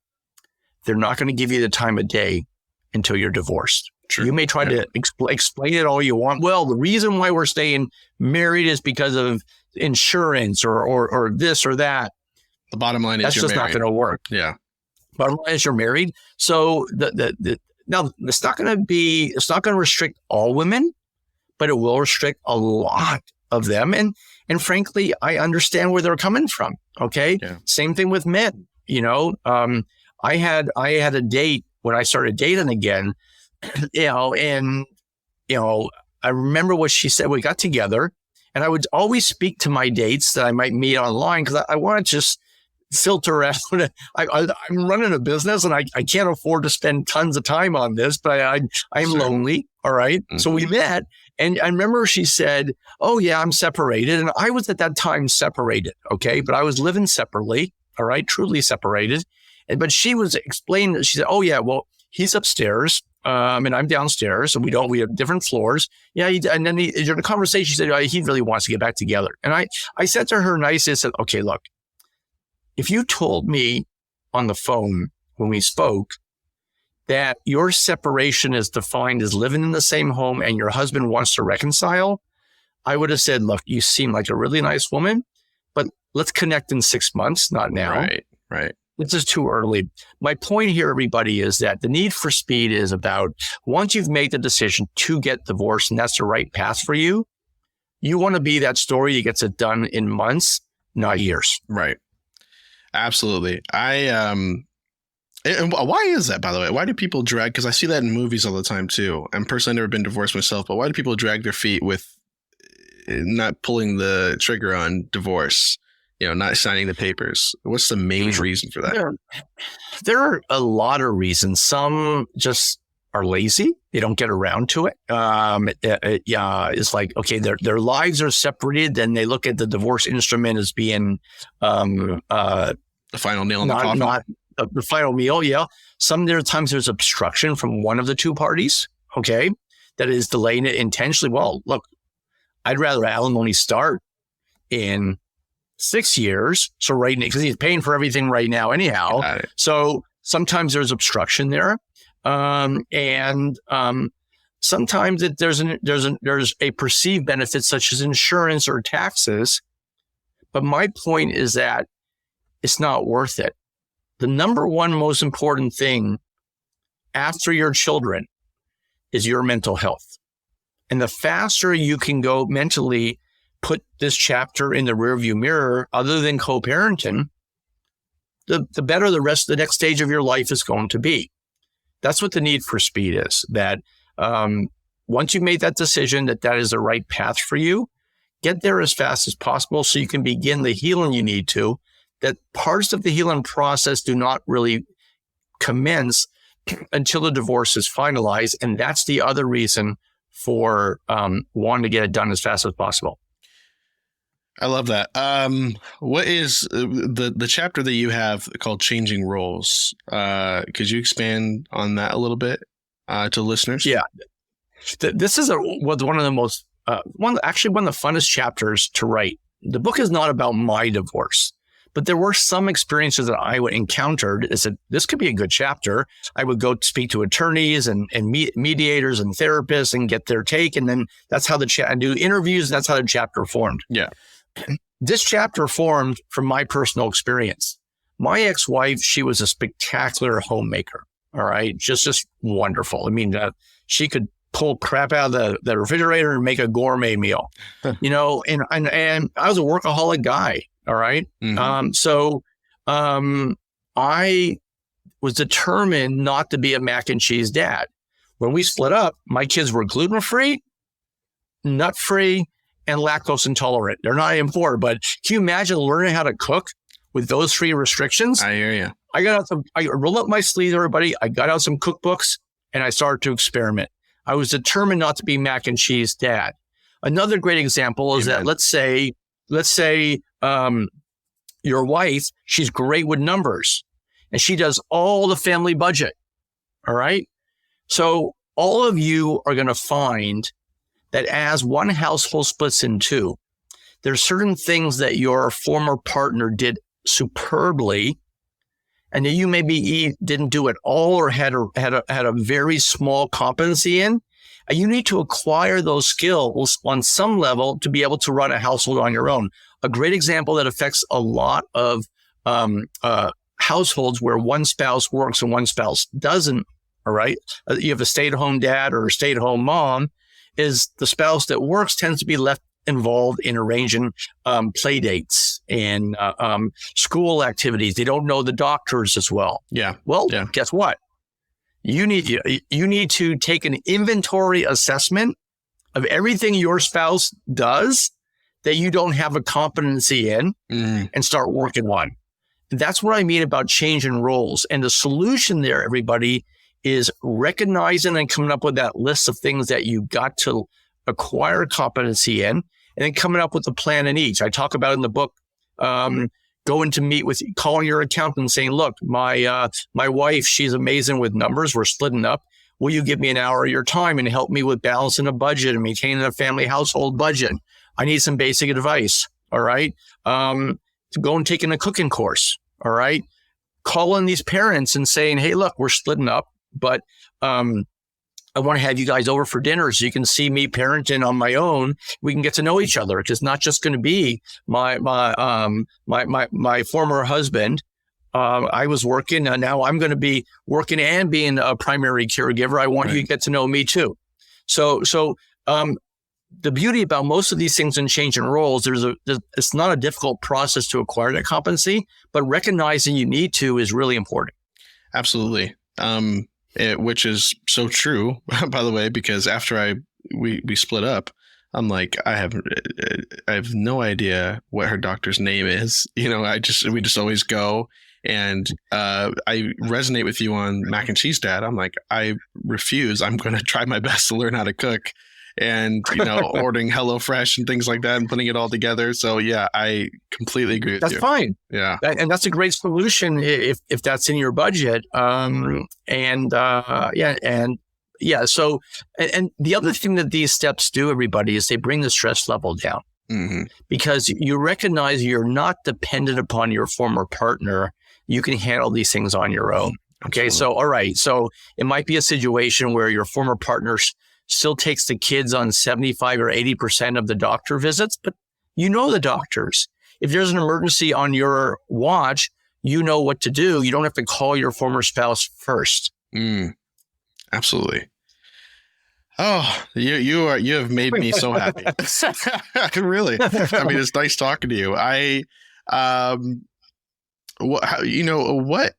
they're not going to give you the time of day until you're divorced. True. You may try to explain it all you want. Well, the reason why we're staying married is because of insurance or this or that. The bottom line is that's just not going to work. Yeah. Bottom line is you're married. So now it's not going to restrict all women, but it will restrict a lot of them. And frankly, I understand where they're coming from. Okay. Yeah. Same thing with men. I had a date when I started dating again, I remember what she said. We got together, and I would always speak to my dates that I might meet online because I want to just filter out. I'm running a business, and I can't afford to spend tons of time on this, but I'm lonely. All right. Mm-hmm. So we met, and I remember she said, "Oh yeah, I'm separated," and I was at that time separated. Okay, but I was living separately. All right, truly separated. But she was explaining, she said, "Oh yeah, well, he's upstairs, and I'm downstairs, and we have different floors." Yeah. And then during the conversation, she said, he really wants to get back together. And I said to her nicely, I said, "Okay, look, if you told me on the phone when we spoke that your separation is defined as living in the same home and your husband wants to reconcile, I would have said, look, you seem like a really nice woman, but let's connect in 6 months, not now." Right. This is too early. My point here, everybody, is that the need for speed is about once you've made the decision to get divorced and that's the right path for you, you want to be that story that gets it done in months, not years. Right. Absolutely. And why is that, by the way? Why do people drag? Because I see that in movies all the time too. And personally, I've never been divorced myself, but why do people drag their feet with not pulling the trigger on divorce? Not signing the papers. What's the main reason for that? There are a lot of reasons. Some just are lazy. They don't get around to it. It's like, okay, their lives are separated. Then they look at the divorce instrument as being the final nail in the coffin. Not the final meal. Yeah. There are times there's obstruction from one of the two parties. Okay. That is delaying it intentionally. Well, look, I'd rather alimony start in 6 years. So right now, because he's paying for everything right now anyhow. So sometimes there's obstruction there. Sometimes there's a perceived benefit such as insurance or taxes. But my point is that it's not worth it. The number one most important thing after your children is your mental health. And the faster you can go mentally put this chapter in the rearview mirror, other than co-parenting, the better the rest of the next stage of your life is going to be. That's what the need for speed is, that once you've made that decision that is the right path for you, get there as fast as possible so you can begin the healing you need to, that parts of the healing process do not really commence until the divorce is finalized. And that's the other reason for wanting to get it done as fast as possible. I love that. What is the chapter that you have called Changing Roles? Could you expand on that a little bit to listeners? Yeah. This is one of the most, one of the funnest chapters to write. The book is not about my divorce, but there were some experiences that I encountered. I said, this could be a good chapter. I would go speak to attorneys and mediators and therapists and get their take. And then that's how I do interviews. And that's how the chapter formed. Yeah. This chapter formed from my personal experience. My ex-wife, she was a spectacular homemaker. All right. Just wonderful. I mean, she could pull crap out of the refrigerator and make a gourmet meal, and I was a workaholic guy. All right. Mm-hmm. So I was determined not to be a mac and cheese dad. When we split up, my kids were gluten-free, nut-free, and lactose intolerant. They're not even poor, but can you imagine learning how to cook with those 3 restrictions? I hear you. I rolled up my sleeves, everybody. I got out some cookbooks and I started to experiment. I was determined not to be mac and cheese dad. Another great example is that let's say your wife, she's great with numbers and she does all the family budget. All right. So all of you are going to find that as one household splits in 2, there's certain things that your former partner did superbly, and that you maybe didn't do at all or had a very small competency in. And you need to acquire those skills on some level to be able to run a household on your own. A great example that affects a lot of households where one spouse works and one spouse doesn't. All right, you have a stay-at-home dad or a stay-at-home mom. Is the spouse that works tends to be left involved in arranging play dates and school activities. They don't know the doctors as well. Yeah. Well, guess what? You need to take an inventory assessment of everything your spouse does that you don't have a competency in and start working on. And that's what I mean about changing roles. And the solution there, everybody, is recognizing and coming up with that list of things that you got to acquire competency in, and then coming up with a plan in each. I talk about in the book, going to meet with, calling your accountant and saying, look, my wife, she's amazing with numbers. We're splitting up. Will you give me an hour of your time and help me with balancing a budget and maintaining a family household budget? I need some basic advice. All right. To go and taking a cooking course. All right. Calling these parents and saying, hey, look, we're splitting up, but I want to have you guys over for dinner so you can see me parenting on my own. We can get to know each other. It's not just going to be my former husband. I was working, and now I'm going to be working and being a primary caregiver. I want you to get to know me too. So the beauty about most of these things in changing roles, it's not a difficult process to acquire that competency, but recognizing you need to is really important. Absolutely. Which is so true, by the way, because after we split up, I'm like, I have no idea what her doctor's name is. We just always go. And I resonate with you on mac and cheese dad. I'm like, I refuse. I'm going to try my best to learn how to cook, and ordering HelloFresh and things like that and putting it all together. So yeah, I completely agree with you. That's fine. Yeah. And that's a great solution if that's in your budget. So, and the other thing that these steps do, everybody, is they bring the stress level down, because you recognize you're not dependent upon your former partner. You can handle these things on your own. Okay. Absolutely. So, all right. So it might be a situation where your former partner still takes the kids on 75 or 80% of the doctor visits, but you know the doctors. If there's an emergency on your watch, you know what to do. You don't have to call your former spouse first. Absolutely. Oh, you have made me so happy. Really. I mean, it's nice talking to you. What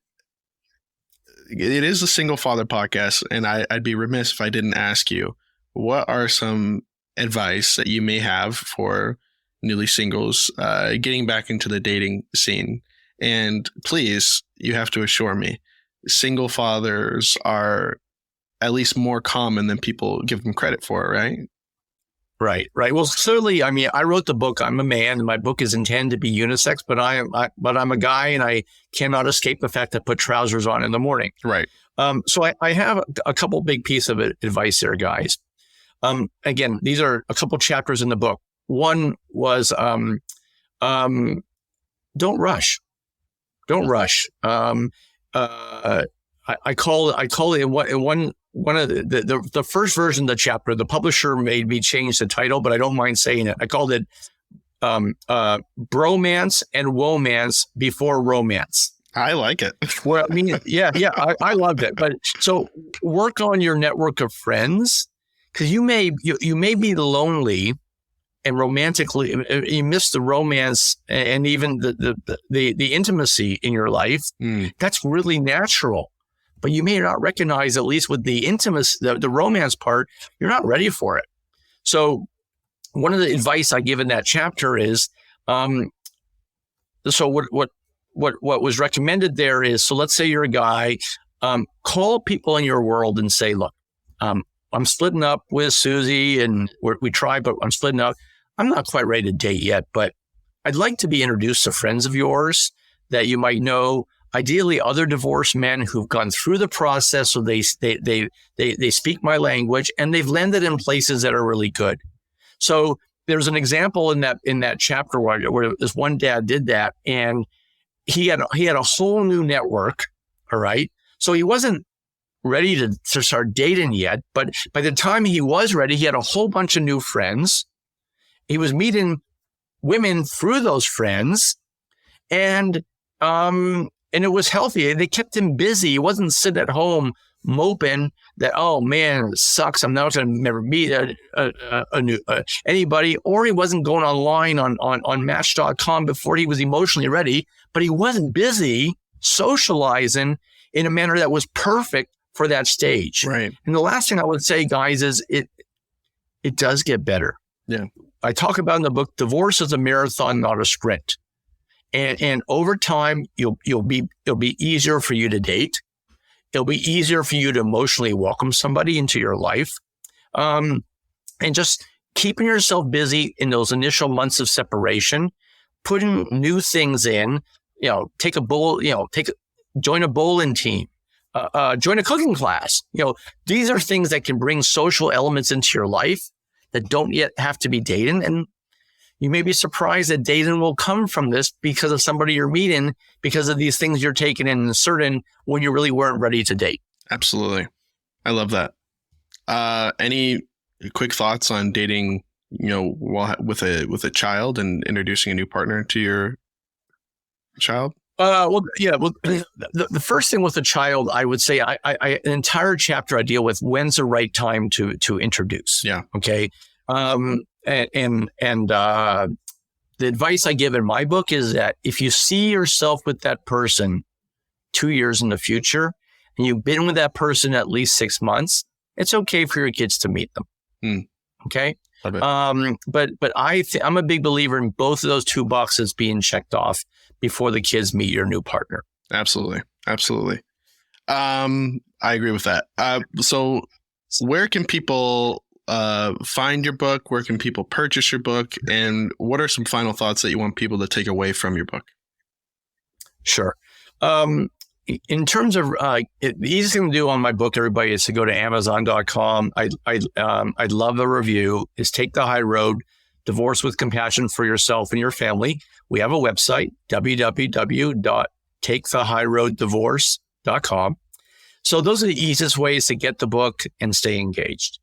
it is a single father podcast, and I'd be remiss if I didn't ask you, what are some advice that you may have for newly singles getting back into the dating scene? And please, you have to assure me, single fathers are at least more common than people give them credit for, right? Right. Well, certainly, I mean, I wrote the book. I'm a man, and my book is intended to be unisex, but I'm a guy, and I cannot escape the fact that I put trousers on in the morning. Right. So I have a couple big pieces of advice there, guys. Again, these are a couple chapters in the book. One was, don't rush. Don't rush. I call it one of the first version of the chapter. The publisher made me change the title, but I don't mind saying it. I called it bromance and womance before romance. I like it. Well, I mean, I loved it. But so work on your network of friends, because you may be lonely and romantically, you miss the romance and even the intimacy in your life. That's really natural. But you may not recognize, at least with the intimacy, the romance part, you're not ready for it. So one of the advice I give in that chapter is, so what was recommended there is, so let's say you're a guy, call people in your world and say, look, I'm splitting up with Susie, and we tried, but I'm splitting up. I'm not quite ready to date yet, but I'd like to be introduced to friends of yours that you might know, ideally other divorced men who've gone through the process, so they speak my language, and they've landed in places that are really good. So there's an example in that chapter where this one dad did that, and he had a whole new network. All right, so he wasn't ready to start dating yet, but by the time he was ready, he had a whole bunch of new friends. He was meeting women through those friends, and it was healthy. They kept him busy. He wasn't sitting at home moping that, oh man, it sucks, I'm not going to never meet anybody. Or he wasn't going online on Match.com before he was emotionally ready, but he wasn't busy socializing in a manner that was perfect for that stage. Right. And the last thing I would say, guys, is it does get better. Yeah. I talk about in the book, divorce is a marathon, not a sprint. And over time, it'll be easier for you to date. It'll be easier for you to emotionally welcome somebody into your life. And just keeping yourself busy in those initial months of separation, putting new things in, join a bowling team, join a cooking class. These are things that can bring social elements into your life that don't yet have to be dating. And you may be surprised that dating will come from this because of somebody you're meeting, because of these things you're taking in and certain when you really weren't ready to date. Absolutely. I love that. Any quick thoughts on dating, with a child and introducing a new partner to your child? The first thing with a child, I would say, an entire chapter I deal with when's the right time to introduce. Yeah. Okay. And the advice I give in my book is that if you see yourself with that person 2 years in the future, and you've been with that person at least 6 months, it's okay for your kids to meet them. Okay. But I'm a big believer in both of those two boxes being checked off before the kids meet your new partner. Absolutely. I agree with that. So where can people find your book? Where can people purchase your book? And what are some final thoughts that you want people to take away from your book? Sure. In terms of the easiest thing to do on my book, everybody, is to go to Amazon.com. I'd love a review. Is Take the High Road, Divorce with Compassion for Yourself and Your Family. We have a website, www.takethehighroaddivorce.com. So those are the easiest ways to get the book and stay engaged.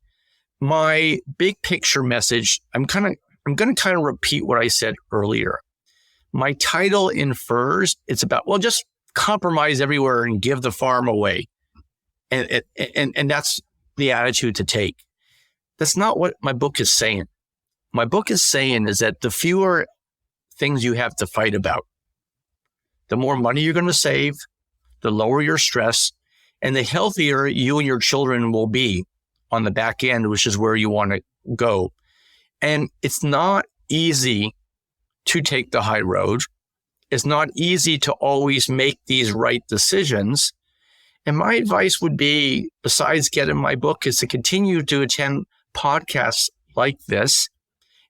My big picture message, I'm going to kind of repeat what I said earlier. My title infers it's about, just compromise everywhere and give the farm away. And that's the attitude to take. that's not what my book is saying. My book is saying is that the fewer things you have to fight about, the more money you're going to save, the lower your stress, and the healthier you and your children will be on the back end, which is where you want to go. And it's not easy to take the high road. It's not easy to always make these right decisions. And my advice would be, besides getting my book, is to continue to attend podcasts like this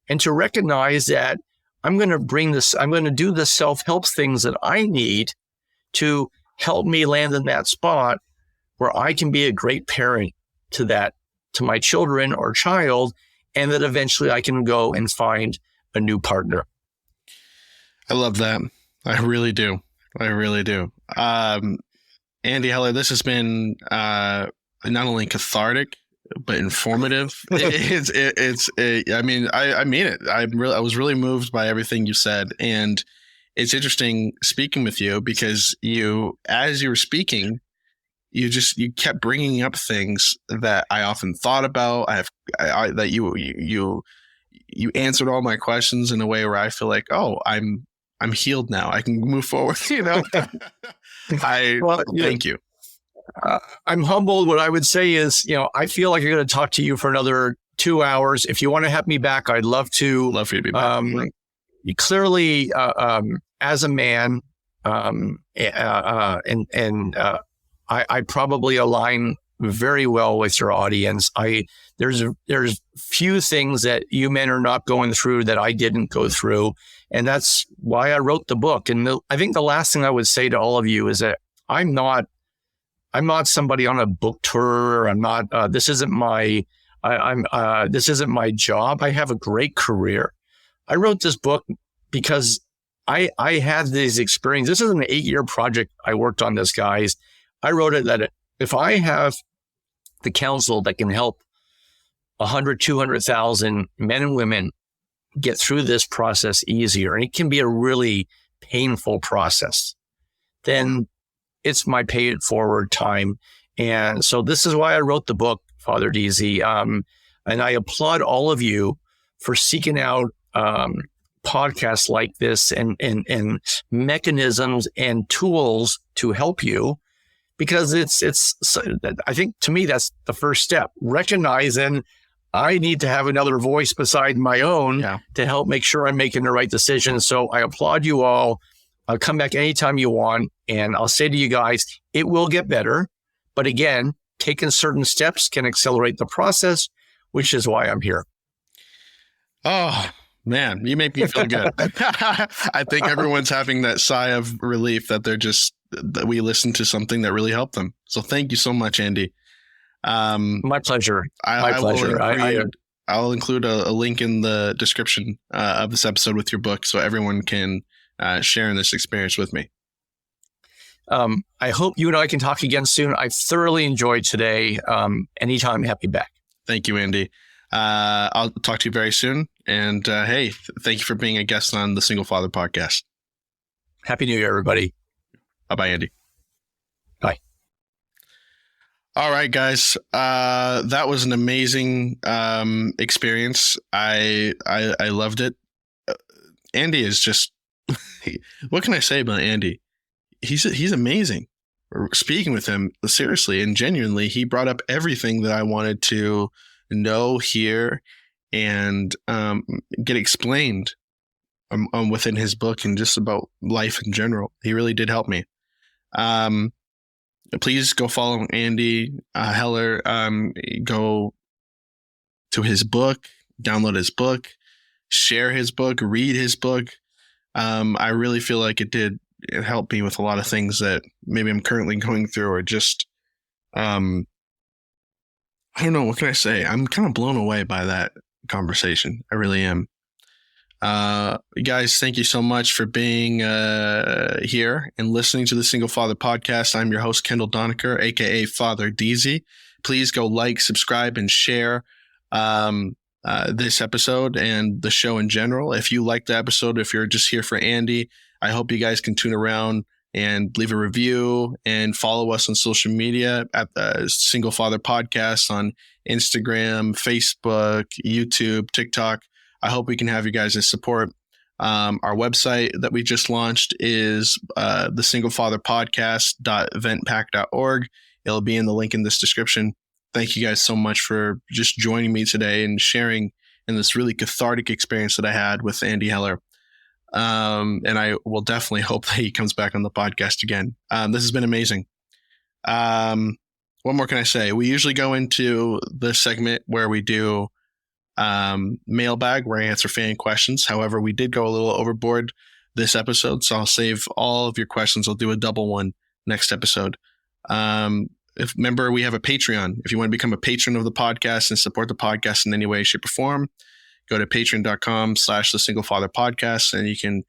and to recognize that I'm going to do the self-help things that I need to help me land in that spot where I can be a great parent to my children or child, and that eventually I can go and find a new partner. I love that. I really do. Andy Heller, this has been not only cathartic but informative. I mean it. I was really moved by everything you said, and it's interesting speaking with you because as you were speaking, you kept bringing up things that I often thought about. That you answered all my questions in a way where I feel like, oh, I'm healed now. I can move forward. Thank you. I'm humbled. What I would say is, I feel like I'm going to talk to you for another 2 hours. If you want to have me back, I'd love to. Love for you to be back. You clearly, as a man, I probably align very well with your audience. There's few things that you men are not going through that I didn't go through. And that's why I wrote the book. And I think the last thing I would say to all of you is that I'm not somebody on a book tour. I'm not, this isn't my job. I have a great career. I wrote this book because I had these experiences. This is an 8-year project I worked on this, guys. I wrote it that if I have the counsel that can help 100, 200,000 men and women get through this process easier, and it can be a really painful process, then it's my pay it forward time. And so this is why I wrote the book, Father DZ. And I applaud all of you for seeking out podcasts like this and mechanisms and tools to help you, because I think to me, that's the first step, recognizing I need to have another voice beside my own to help make sure I'm making the right decision. So I applaud you all. I'll come back anytime you want. And I'll say to you guys, it will get better. But again, taking certain steps can accelerate the process, which is why I'm here. Oh, man, you make me feel good. I think everyone's having that sigh of relief that that we listened to something that really helped them. So thank you so much, Andy. My pleasure. My pleasure. I'll include a link in the description of this episode with your book so everyone can share in this experience with me. I hope you and I can talk again soon. I thoroughly enjoyed today. Anytime, happy back. Thank you, Andy. I'll talk to you very soon. And hey, thank you for being a guest on the Single Father podcast. Happy New Year, everybody. Bye-bye, Andy. Bye. All right, guys. That was an amazing experience. I loved it. Andy is just, what can I say about Andy? He's amazing. Speaking with him seriously and genuinely, he brought up everything that I wanted to know, hear, and get explained within his book and just about life in general. He really did help me. Please go follow Andy Heller. Go to his book, download his book, share his book, read his book. I really feel like it helped me with a lot of things that maybe I'm currently going through, or just, I don't know. What can I say? I'm kind of blown away by that conversation. I really am. Guys, thank you so much for being here and listening to the Single Father podcast. I'm your host, Kendall Donaker, aka Father DZ. Please go like, subscribe, and share this episode and the show in general. If you like the episode, if you're just here for Andy, I hope you guys can tune around and leave a review and follow us on social media at the Single Father Podcast on Instagram, Facebook, YouTube, TikTok. I hope we can have you guys' support. Our website that we just launched is the singlefatherpodcast.eventpack.org. It'll be in the link in this description. Thank you guys so much for just joining me today and sharing in this really cathartic experience that I had with Andy Heller. And I will definitely hope that he comes back on the podcast again. This has been amazing. What more can I say? We usually go into the segment where we do mailbag, where I answer fan questions. However, we did go a little overboard this episode, so I'll save all of your questions. I'll do a double one next episode. Remember, we have a Patreon. If you want to become a patron of the podcast and support the podcast in any way, shape, or form, go to patreon.com/the Single Father Podcast, and you can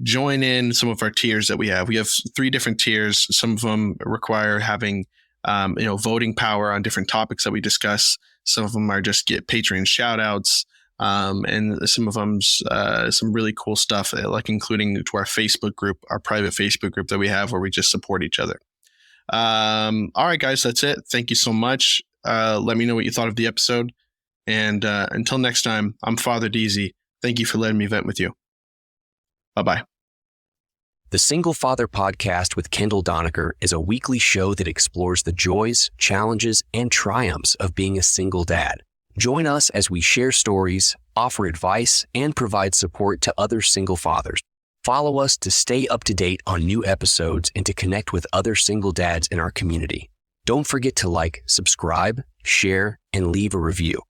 join in some of our tiers that we have. We have 3 different tiers. Some of them require having, voting power on different topics that we discuss. Some of them are just get Patreon shout outs. And some of them's some really cool stuff, like including to our Facebook group, our private Facebook group that we have where we just support each other. All right, guys, that's it. Thank you so much. Let me know what you thought of the episode. And until next time, I'm Father DZ. Thank you for letting me vent with you. Bye-bye. The Single Father Podcast with Kendall Donaker is a weekly show that explores the joys, challenges, and triumphs of being a single dad. Join us as we share stories, offer advice, and provide support to other single fathers. Follow us to stay up to date on new episodes and to connect with other single dads in our community. Don't forget to like, subscribe, share, and leave a review.